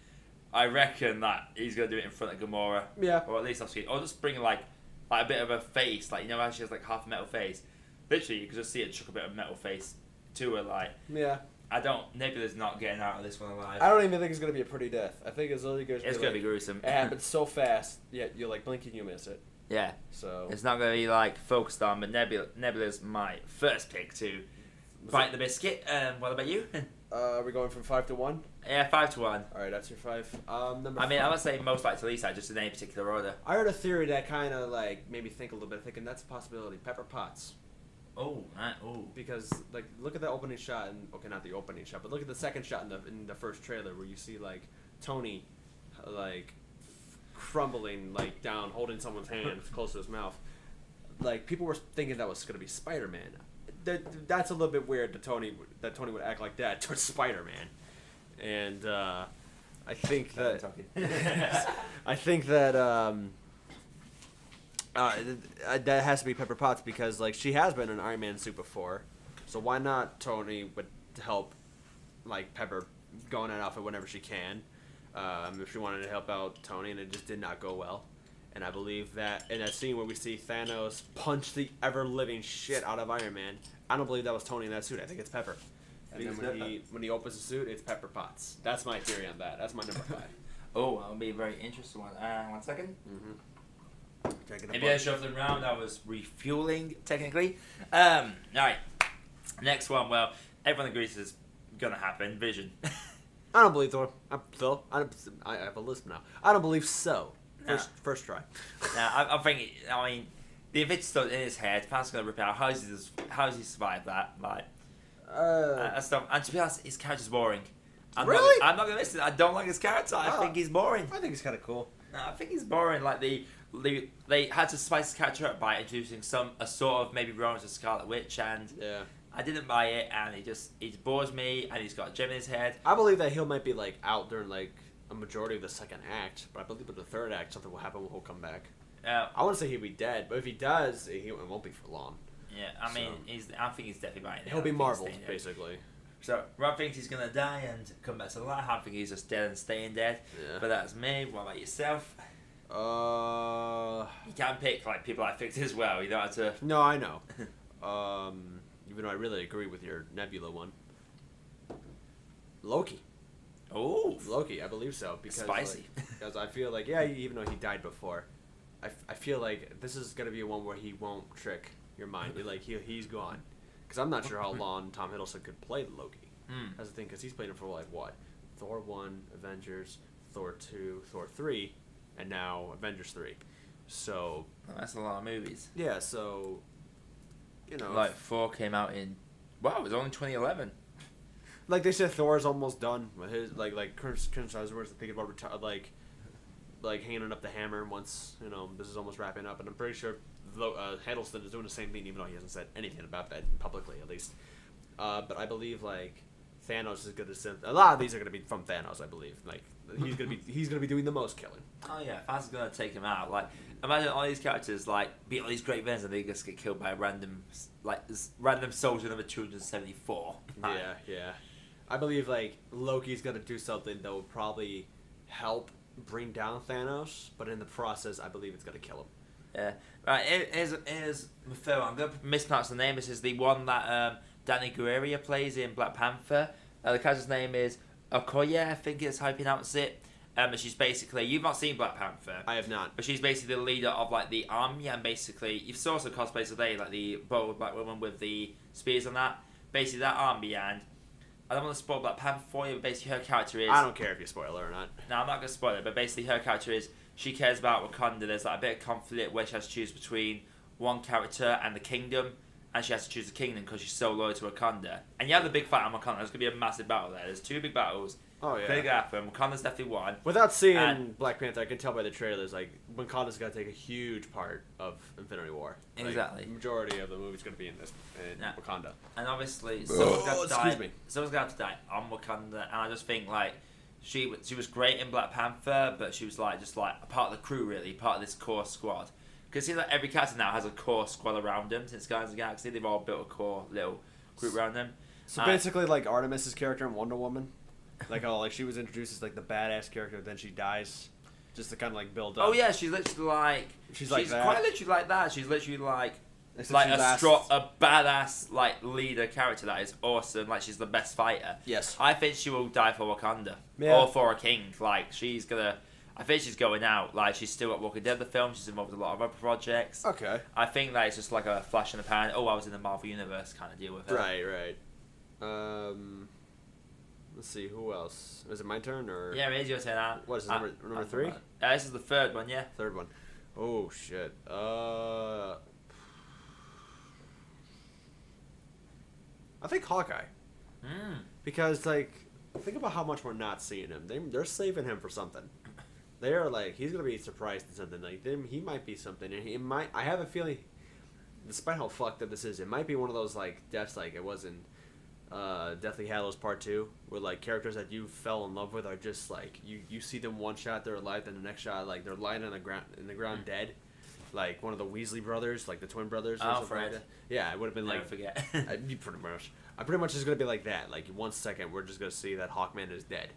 Speaker 1: I reckon that he's gonna do it in front of Gamora.
Speaker 2: Yeah.
Speaker 1: Or at least off screen. Or just bring like a bit of a face, like how she has like half a metal face. Literally, you could just see it chuck a bit of metal face to her. Like,
Speaker 2: yeah.
Speaker 1: Nebula's not getting out of this one alive.
Speaker 2: I don't even think it's gonna be a pretty death. I think it's literally
Speaker 1: gonna be gruesome.
Speaker 2: It happens so fast. Yeah, you're like blinking, you miss it.
Speaker 1: Yeah.
Speaker 2: So
Speaker 1: it's not gonna be like focused on, but Nebula's my first pick to bite the biscuit. What about you?
Speaker 2: We're going from 5 to 1.
Speaker 1: Yeah, 5 to 1.
Speaker 2: All right, that's your 5.
Speaker 1: Number. I mean, I would say most likely to least, just in any particular order.
Speaker 2: I heard a theory that kind of like made me think a little bit. Thinking that's a possibility. Pepper Potts.
Speaker 1: Oh, oh.
Speaker 2: Because like, look at the opening shot, and okay, not the opening shot, but look at the second shot in the first trailer where you see like Tony, like crumbling like down, holding someone's hand close to his mouth. Like people were thinking that was gonna be Spider-Man. That's a little bit weird that Tony would act like that towards Spider-Man, and I think that that has to be Pepper Potts because like she has been in Iron Man suit before, so why not Tony would help like Pepper go in and outfit whenever she can, if she wanted to help out Tony and it just did not go well. And I believe that in that scene where we see Thanos punch the ever-living shit out of Iron Man, I don't believe that was Tony in that suit. I think it's Pepper. And then when he opens the suit, it's Pepper Potts. That's my theory on that. That's my number 5.
Speaker 1: Oh, that'll be a very interesting one. 1 second.
Speaker 2: Mm-hmm.
Speaker 1: Maybe I shuffled around. I was refueling, technically. All right. Next one. Well, everyone agrees is gonna happen. Vision.
Speaker 2: I don't believe Thor. I have a list now. I don't believe so. First try.
Speaker 1: I'm thinking. I mean, the Infinity Stone in his head. Thanos gonna rip it out. How does he survive that? Like, stuff. And to be honest, his character's boring. I'm not gonna listen. I don't like his character. I think he's boring.
Speaker 2: I think he's kind of cool.
Speaker 1: No, I think he's boring. Like they had to spice his character up by introducing a sort of maybe romance with Scarlet Witch, and I didn't buy it. And he bores me, and he's got a gem in his head.
Speaker 2: I believe that he'll might be like out during like a majority of the second act, but I believe in the third act something will happen. He'll come back. I wouldn't say he'll be dead, but if he does, it won't be for long.
Speaker 1: Yeah, I mean, I think he's definitely right.
Speaker 2: He'll be marveled, basically.
Speaker 1: So Rob thinks he's gonna die and come back to life. I think he's just dead and staying dead. Yeah. But that's me. What about yourself? You can pick like people I picked as well. You don't have to.
Speaker 2: No, I know. Even though I really agree with your Nebula one. Loki.
Speaker 1: Oh,
Speaker 2: Loki, I believe so. Because,
Speaker 1: spicy.
Speaker 2: Because I feel like, even though he died before, I feel like this is going to be one where he won't trick your mind. Like, he's gone. Because I'm not sure how long Tom Hiddleston could play Loki. That's the thing, because he's played him for, like, what? Thor 1, Avengers, Thor 2, Thor 3, and now Avengers 3. So...
Speaker 1: Well, that's a lot of movies.
Speaker 2: Yeah, so...
Speaker 1: Like, 4 came out in... Wow, it was only 2011.
Speaker 2: Like they said, Thor's almost done with his like Chris Hemsworth's thinking about like hanging up the hammer once this is almost wrapping up, and I'm pretty sure Hiddleston is doing the same thing, even though he hasn't said anything about that publicly, at least. But I believe like Thanos is gonna send a lot of these are gonna be from Thanos. I believe like he's gonna be doing the most killing.
Speaker 1: Oh yeah, Thanos is gonna take him out. Like imagine all these characters like beat all these great villains and they just get killed by a random soldier number 274.
Speaker 2: Yeah. I believe like Loki's gonna do something that will probably help bring down Thanos, but in the process, I believe it's gonna kill him.
Speaker 1: Yeah. Right. Here's my film. I'm gonna mispronounce the name. This is the one that Danny Guerrero plays in Black Panther. The character's name is Okoye. I think is how you pronounce it. And she's basically, you've not seen Black Panther.
Speaker 2: I have not.
Speaker 1: But she's basically the leader of like the army, and basically you saw some cosplays today, like the bold black woman with the spears and that. Basically that army, and I don't want to spoil Black Panther for you, but basically her character is...
Speaker 2: I don't care if you spoil it or not.
Speaker 1: No, I'm not going to spoil it, but basically her character is, she cares about Wakanda. There's like a bit of conflict where she has to choose between one character and the kingdom, and she has to choose the kingdom because she's so loyal to Wakanda. And you have the big fight on Wakanda. There's going to be a massive battle there. There's 2 big battles.
Speaker 2: Oh yeah.
Speaker 1: Clearly gonna happen. Wakanda's definitely one.
Speaker 2: Without seeing
Speaker 1: And-
Speaker 2: Black Panther, I can tell by the trailers like Wakanda's gonna take a huge part of Infinity War. Like,
Speaker 1: Exactly.
Speaker 2: the majority of the movie's gonna be in Wakanda.
Speaker 1: And obviously, someone's got to
Speaker 2: excuse
Speaker 1: die.
Speaker 2: me.
Speaker 1: Someone's got to die on Wakanda, and I just think like she was great in Black Panther, but she was like just like a part of the crew, really, part of this core squad. Because it seems like every character now has a core squad around them since Guardians of the Galaxy. They've all built a core little group around them.
Speaker 2: So basically, like Artemis's character in Wonder Woman, like she was introduced as like the badass character, then she dies, just to kind of like build up.
Speaker 1: Oh yeah, she's literally like
Speaker 2: She's like that.
Speaker 1: quite literally like that. She's literally like
Speaker 2: Except she lasts-
Speaker 1: a badass like leader character that is awesome. Like she's the best fighter.
Speaker 2: Yes.
Speaker 1: I think she will die for Wakanda
Speaker 2: Yeah.
Speaker 1: or for a king. Like she's gonna. I think she's going out. Like she's still at Walking Dead, the film. She's involved with a lot of other projects.
Speaker 2: Okay.
Speaker 1: I think that it's just like a flash in the pan. Oh, I was in the Marvel universe kind of deal with her.
Speaker 2: Right. Let's see, who else? Is it my turn or?
Speaker 1: Yeah, it is your turn now.
Speaker 2: What is this, number 3?
Speaker 1: This is the third one. Yeah.
Speaker 2: Third one. Oh shit. I think Hawkeye. Because like, think about how much we're not seeing him. They're saving him for something. They are like, he's gonna be surprised in something. Like he might be something, and he might. I have a feeling, despite how fucked up this is, it might be one of those like deaths like it was in Deathly Hallows Part 2, where like characters that you fell in love with are just like you see them one shot they're alive, then the next shot like they're lying on the ground dead. Like one of the Weasley brothers, like the twin brothers. Or something like that. Yeah, it would have been
Speaker 1: Never
Speaker 2: like
Speaker 1: forget.
Speaker 2: you pretty much. I pretty much is gonna be like that. Like 1 second, we're just gonna see that Hawkman is dead.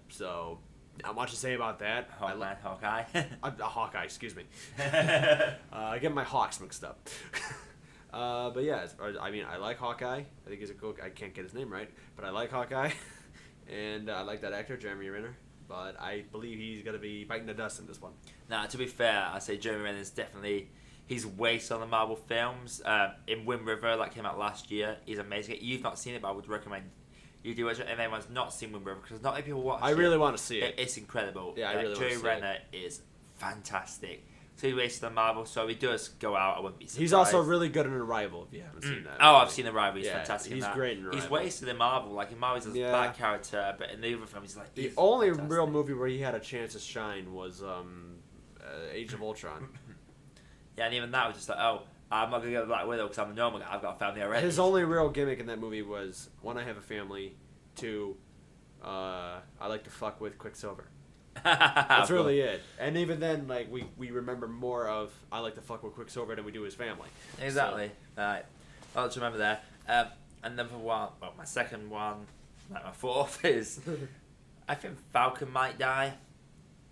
Speaker 2: So not much to say about that.
Speaker 1: Hawkeye.
Speaker 2: Hawkeye, excuse me. I get my Hawks mixed up. But yeah, I mean, I like Hawkeye. I think he's a cool. I can't get his name right, but I like Hawkeye, and I like that actor, Jeremy Renner. But I believe he's gonna be biting the dust in this one.
Speaker 1: Now, to be fair, I say Jeremy Renner is definitely he's wasted on the Marvel films. In Wind River, that came out last year, he's amazing. You've not seen it, but I would recommend you do it. And anyone's not seen Wind River because not many people watch it.
Speaker 2: I really want to see it.
Speaker 1: It's incredible.
Speaker 2: Yeah, I really want to
Speaker 1: Jeremy
Speaker 2: see
Speaker 1: Renner is fantastic. So he wasted on Marvel, so he does go out. I wouldn't be surprised.
Speaker 2: He's also really good in Arrival. If you haven't seen that.
Speaker 1: Oh, I've seen Arrival. He's
Speaker 2: Yeah,
Speaker 1: fantastic.
Speaker 2: he's
Speaker 1: in that.
Speaker 2: great in
Speaker 1: He's
Speaker 2: Arrival.
Speaker 1: wasted in Marvel. Like in Marvel, he's a
Speaker 2: Yeah.
Speaker 1: bad character, but in the other film, he's like
Speaker 2: The
Speaker 1: he's
Speaker 2: only
Speaker 1: fantastic.
Speaker 2: real movie where he had a chance to shine was Age of Ultron.
Speaker 1: Yeah, and even that was just like, oh, I'm not gonna go to Black Widow because I'm a normal guy. I've got a family already.
Speaker 2: His only real gimmick in that movie was, 1, I have a family, 2, I like to fuck with Quicksilver. That's really it. And even then, like we remember more of I like to fuck with Quicksilver than we do his family.
Speaker 1: Exactly. Right. I'll just remember there. And then for one, well, my second one, like my fourth is, I think Falcon might die.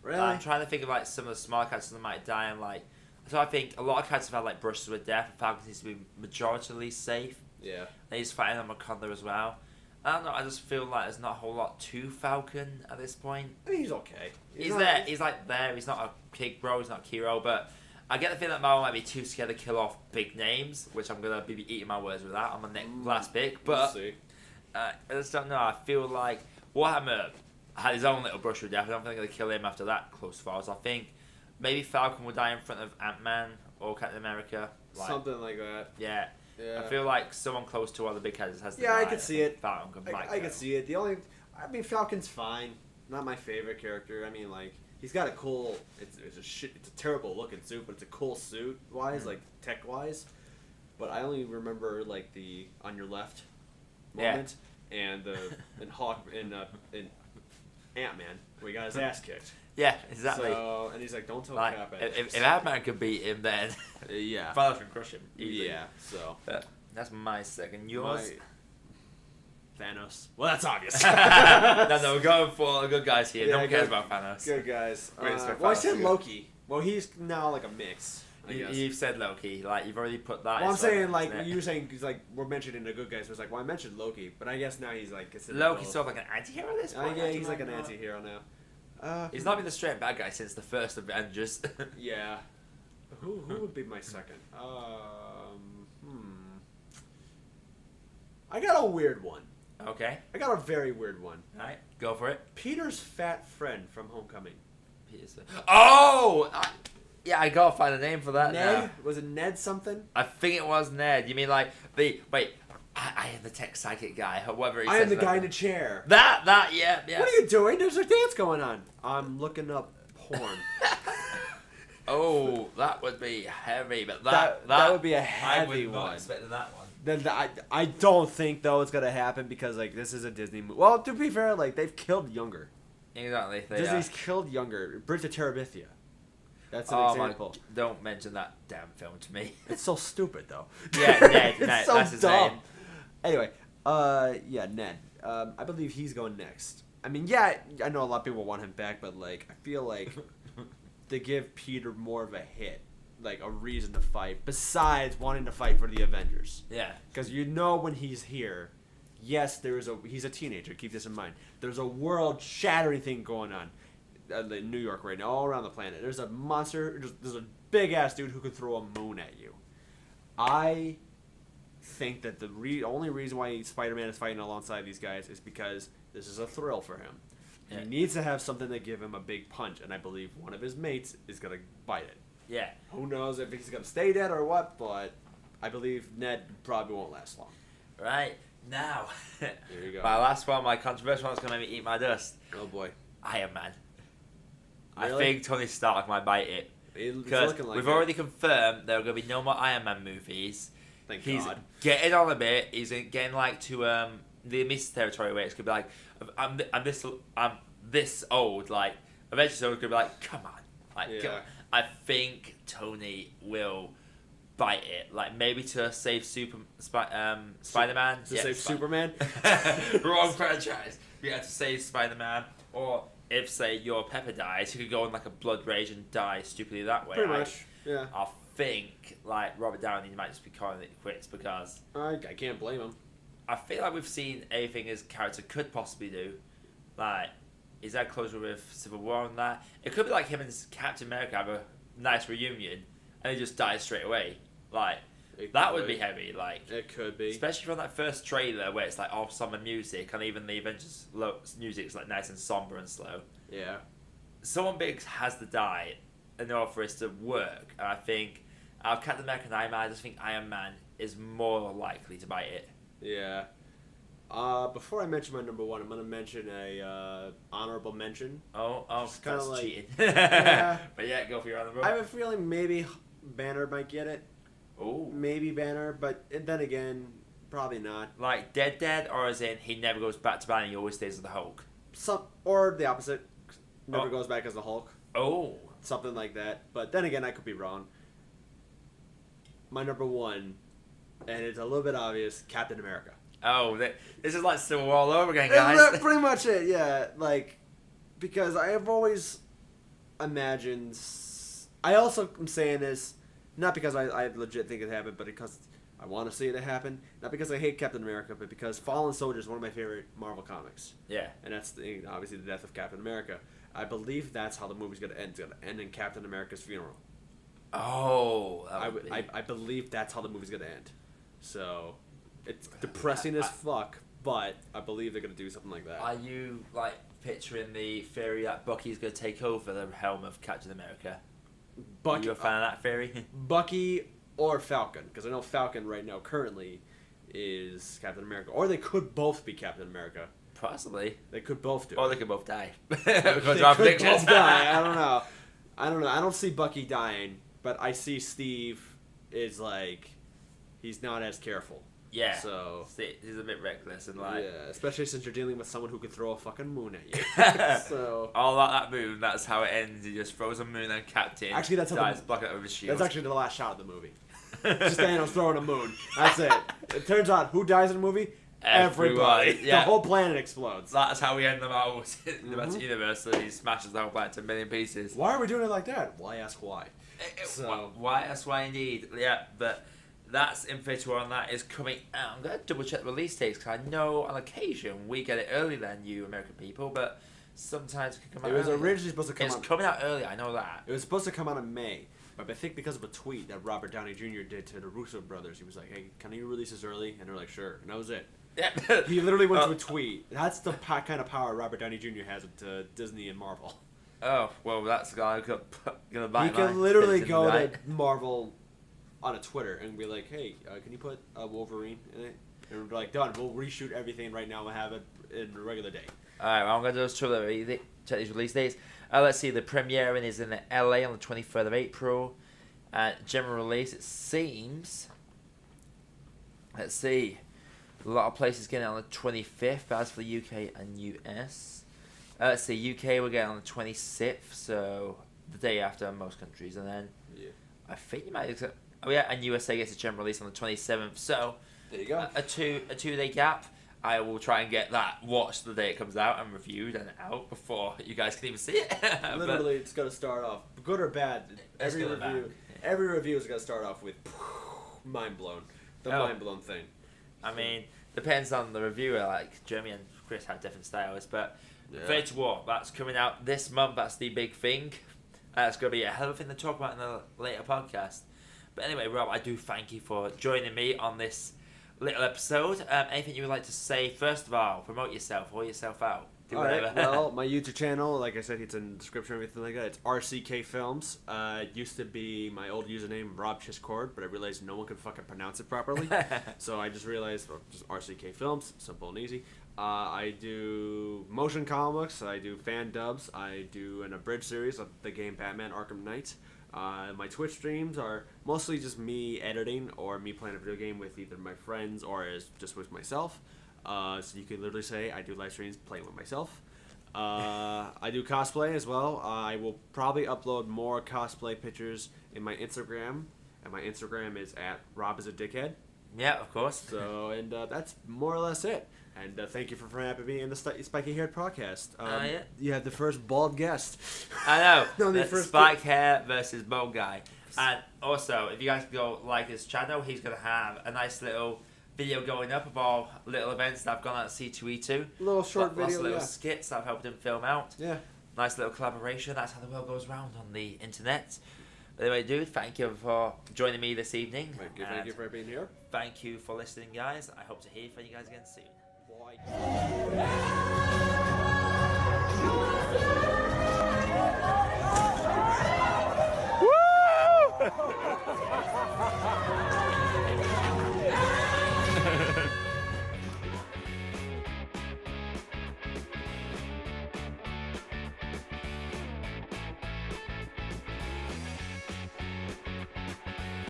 Speaker 2: Really?
Speaker 1: I'm trying to think of like some of the small characters that might die, and like, so I think a lot of characters have had like brushes with death. And Falcon seems to be majoritarily safe.
Speaker 2: Yeah.
Speaker 1: And he's fighting on Wakanda as well. I don't know. I just feel like there's not a whole lot to Falcon at this point.
Speaker 2: I mean, he's okay.
Speaker 1: He's there. He's like there. He's not a big bro. He's not a hero. But I get the feeling that Marvel might be too scared to kill off big names, which I'm gonna be eating my words with that on my last pick. But
Speaker 2: We'll see.
Speaker 1: I just don't know. I feel like Warhammer had his own little brush with death. I don't think they're gonna kill him after that close falls. I think maybe Falcon will die in front of Ant-Man or Captain America. Like,
Speaker 2: Something like that.
Speaker 1: yeah.
Speaker 2: Yeah.
Speaker 1: I feel like someone close to one of the big characters has to
Speaker 2: Yeah,
Speaker 1: die.
Speaker 2: I could see it.
Speaker 1: Falcon might
Speaker 2: I
Speaker 1: go.
Speaker 2: can see it. I mean, Falcon's fine. Not my favorite character. I mean, like, he's got a cool. It's a terrible looking suit, but it's a cool suit wise, like tech wise. But I only remember like the on your left moment and the and Hawk and Ant-Man where he got his ass kicked.
Speaker 1: Yeah, exactly.
Speaker 2: So and he's like, "Don't tell
Speaker 1: Like,
Speaker 2: Cap."
Speaker 1: if Ant-Man could beat him, then
Speaker 2: yeah,
Speaker 1: Thanos can crush him. Easily.
Speaker 2: yeah. So
Speaker 1: But that's my second. Yours?
Speaker 2: Thanos. Well, that's obvious.
Speaker 1: No, we're going for the good guys here.
Speaker 2: Yeah,
Speaker 1: no one cares
Speaker 2: good-
Speaker 1: about Thanos.
Speaker 2: Good guys.
Speaker 1: We're gonna expect
Speaker 2: Well, I
Speaker 1: Thanos
Speaker 2: said
Speaker 1: to go.
Speaker 2: Loki. Well, he's now like a mix. I guess.
Speaker 1: You've said Loki. Like, you've already put that.
Speaker 2: Well, I'm
Speaker 1: it's
Speaker 2: saying like
Speaker 1: isn't it?
Speaker 2: you were saying because like we're mentioning the good guys. So it's like, well, I mentioned Loki, but I guess now he's like considered
Speaker 1: Loki's
Speaker 2: both.
Speaker 1: sort of like an anti-hero at this point.
Speaker 2: Yeah,
Speaker 1: I
Speaker 2: he's
Speaker 1: think,
Speaker 2: like an
Speaker 1: not.
Speaker 2: anti-hero now.
Speaker 1: He's not been the straight bad guy since the first Avengers.
Speaker 2: Yeah. Who would be my second? I got a weird one.
Speaker 1: Okay.
Speaker 2: I got a very weird one.
Speaker 1: Alright, go for it.
Speaker 2: Peter's fat friend from Homecoming.
Speaker 1: Oh! Yeah, I gotta find a name for that
Speaker 2: Ned?
Speaker 1: now.
Speaker 2: Was it Ned something?
Speaker 1: I think it was Ned. You mean like the... Wait. I am the tech psychic guy. Whatever he
Speaker 2: I
Speaker 1: says
Speaker 2: am the
Speaker 1: about
Speaker 2: guy in
Speaker 1: that.
Speaker 2: the chair.
Speaker 1: Yeah.
Speaker 2: What are you doing? There's a dance going on. I'm looking up porn.
Speaker 1: Oh, that would be heavy, but
Speaker 2: that would be a
Speaker 1: I
Speaker 2: heavy
Speaker 1: would not
Speaker 2: one.
Speaker 1: expect that one.
Speaker 2: Then I don't think though it's gonna happen because like this is a Disney movie. Well, to be fair, like they've killed younger.
Speaker 1: Exactly.
Speaker 2: Disney's killed younger. Bridge of Terabithia. That's an example.
Speaker 1: Don't mention that damn film to me.
Speaker 2: It's so stupid though.
Speaker 1: Yeah, Ned.
Speaker 2: It's so
Speaker 1: that's his
Speaker 2: dumb.
Speaker 1: name.
Speaker 2: Anyway, yeah, Ned. I believe he's going next. I mean, yeah, I know a lot of people want him back, but like, I feel like they give Peter more of a hit, like a reason to fight, besides wanting to fight for the Avengers.
Speaker 1: Yeah.
Speaker 2: Because you know when he's here, yes, he's a teenager. Keep this in mind. There's a world-shattering thing going on in New York right now, all around the planet. There's a monster. There's a big-ass dude who could throw a moon at you. I think that the only reason why Spider-Man is fighting alongside these guys is because this is a thrill for him. Yeah. He needs to have something to give him a big punch, and I believe one of his mates is going to bite it.
Speaker 1: Yeah.
Speaker 2: Who knows if he's going to stay dead or what, but I believe Ned probably won't last long.
Speaker 1: Right. Now,
Speaker 2: there you go.
Speaker 1: my last one, my controversial one, is going to make me eat my dust.
Speaker 2: Oh, boy.
Speaker 1: Iron Man.
Speaker 2: Really?
Speaker 1: I think Tony Stark might bite it.
Speaker 2: Because like
Speaker 1: we've already confirmed there are going to be no more Iron Man movies.
Speaker 2: Thank
Speaker 1: He's
Speaker 2: God.
Speaker 1: getting on a bit. He's getting like to the mist territory where it's going to be like, I'm this old. Like, eventually someone's going to be like, come on. Like,
Speaker 2: yeah.
Speaker 1: come on. I think Tony will bite it. Like, maybe to save Spider-Man.
Speaker 2: To save Superman?
Speaker 1: Wrong franchise. Yeah, to save Spider-Man. Or if, say, your Pepper dies, he could go on like a blood rage and die stupidly that way.
Speaker 2: Pretty much, yeah.
Speaker 1: I think, like, Robert Downey might just be calling it quits because...
Speaker 2: I can't blame him.
Speaker 1: I feel like we've seen everything his character could possibly do. Like, is that closer with Civil War and that? It could be like him and Captain America have a nice reunion and he just dies straight away. Like, that would be heavy. Like,
Speaker 2: it could be.
Speaker 1: Especially from that first trailer where it's like all summer music and even the Avengers music's like nice and somber and slow.
Speaker 2: Yeah.
Speaker 1: Someone big has to die in order for it to work. And I think out of Captain America and Iron Man, I just think Iron Man is more likely to bite it.
Speaker 2: Yeah. Before I mention my number one, I'm gonna mention a honorable mention.
Speaker 1: Oh, that's
Speaker 2: like,
Speaker 1: cheating.
Speaker 2: Yeah.
Speaker 1: But yeah, go for your honorable.
Speaker 2: I have a feeling maybe Banner might get it.
Speaker 1: Oh.
Speaker 2: Maybe Banner, but then again, probably not.
Speaker 1: Like dead, or as in he never goes back to Banner, he always stays as the Hulk.
Speaker 2: Or the opposite, never goes back as the Hulk.
Speaker 1: Oh.
Speaker 2: Something like that. But then again, I could be wrong. My number one, and it's a little bit obvious, Captain America.
Speaker 1: Oh, this is like Civil War all over again, guys.
Speaker 2: That's pretty much it, yeah. Like, because I have always imagined... I also am saying this, not because I legit think it happened, but because I want to see it happen. Not because I hate Captain America, but because Fallen Soldier is one of my favorite Marvel comics.
Speaker 1: Yeah.
Speaker 2: And that's obviously the death of Captain America. I believe that's how the movie's going to end. It's going to end in Captain America's funeral.
Speaker 1: Oh.
Speaker 2: I believe that's how the movie's going to end. So... It's depressing as fuck, but I believe they're going to do something like that.
Speaker 1: Are you, like, picturing the theory that Bucky's going to take over the helm of Captain America? Are you a fan of that theory?
Speaker 2: Bucky or Falcon, because I know Falcon right now currently is Captain America. Or they could both be Captain America.
Speaker 1: Possibly.
Speaker 2: They could both do it.
Speaker 1: Or they could both die.
Speaker 2: They could both die. I don't know. I don't see Bucky dying, but I see Steve is, like, he's not as careful.
Speaker 1: Yeah.
Speaker 2: So
Speaker 1: he's a bit reckless and like.
Speaker 2: Yeah, especially since you're dealing with someone who could throw a fucking moon at you. So.
Speaker 1: All that moon. That's how it ends. He just throws a moon and Captain.
Speaker 2: Actually, that's how
Speaker 1: dies, blocking it with his shield.
Speaker 2: That's actually the last shot of the movie. Just Thanos throwing a moon. That's it. It turns out who dies in the movie? Everybody.
Speaker 1: Yeah.
Speaker 2: The whole planet explodes.
Speaker 1: That's how we end the Marvel the universe. So he smashes the whole planet to a million pieces.
Speaker 2: Why are we doing it like that? Why ask why? So
Speaker 1: why? That's why indeed. Yeah, but. That's Infinity War, and that is coming out. I'm going to double check the release dates because I know on occasion we get it earlier than you American people, but sometimes it can come out.
Speaker 2: It was
Speaker 1: earlier.
Speaker 2: originally supposed to come out.
Speaker 1: It's coming out early. I know that.
Speaker 2: It was supposed to come out in May, but I think because of a tweet that Robert Downey Jr. did to the Russo brothers, he was like, "Hey, can you release this early?" And they're like, "Sure," and that was it.
Speaker 1: Yeah.
Speaker 2: He literally went to a tweet. That's the kind of power Robert Downey Jr. has to Disney and Marvel.
Speaker 1: Oh well, that's the guy gonna buy.
Speaker 2: He can literally go to Marvel on a Twitter and be like, "Hey, can you put Wolverine in it?" And we'll be like, done. We'll reshoot everything right now and have it in a regular day.
Speaker 1: Alright, well, I'm going to just check these release dates. Let's see, the premiering is in LA on the 23rd of April. General release, it seems. Let's see. A lot of places getting it on the 25th, but as for the UK and US. Let's see, UK we're getting on the 26th, so the day after most countries. And then I think you might accept. Oh yeah, and USA gets a general release on the 27th. So
Speaker 2: there you go.
Speaker 1: A 2-day gap. I will try and get that watched the day it comes out and reviewed and out before you guys can even see it.
Speaker 2: Literally, it's gonna start off good or bad. Every review is gonna start off with mind blown. Mind blown thing.
Speaker 1: I mean, depends on the reviewer. Like Jeremy and Chris have different styles, but Fatal War, that's coming out this month. That's the big thing. That's gonna be a hell of a thing to talk about in a later podcast. But anyway, Rob, I do thank you for joining me on this little episode. Anything you would like to say? First of all, promote yourself or yourself out. Do whatever.
Speaker 2: Alright, well, my YouTube channel, like I said, it's in the description and everything like that. It's RCK Films. It used to be my old username, Rob Chiscord, but I realized no one could fucking pronounce it properly. So I just realized, just RCK Films, simple and easy. I do motion comics, I do fan dubs, I do an abridged series of the game Batman Arkham Knight. My Twitch streams are mostly just me editing or me playing a video game with either my friends or just with myself. So you can literally say I do live streams playing with myself. I do cosplay as well. I will probably upload more cosplay pictures in my Instagram, and my Instagram is at @RobIsADickhead.
Speaker 1: Yeah, of course.
Speaker 2: So, and that's more or less it. And thank you for having me in the Spiky Haired podcast.
Speaker 1: Yeah.
Speaker 2: You had the first bald guest.
Speaker 1: I know.
Speaker 2: The
Speaker 1: That's
Speaker 2: first
Speaker 1: Spike Hair versus Bald Guy. And also, if you guys go like his channel, he's going to have a nice little video going up of all little events that I've gone out at C2E2.
Speaker 2: Little short
Speaker 1: Lots
Speaker 2: video,
Speaker 1: of little skits that I've helped him film out.
Speaker 2: Yeah.
Speaker 1: Nice little collaboration. That's how the world goes round on the internet. But anyway, dude, thank you for joining me this evening.
Speaker 2: Thank you for being here.
Speaker 1: Thank you for listening, guys. I hope to hear from you guys again soon.
Speaker 2: Boy.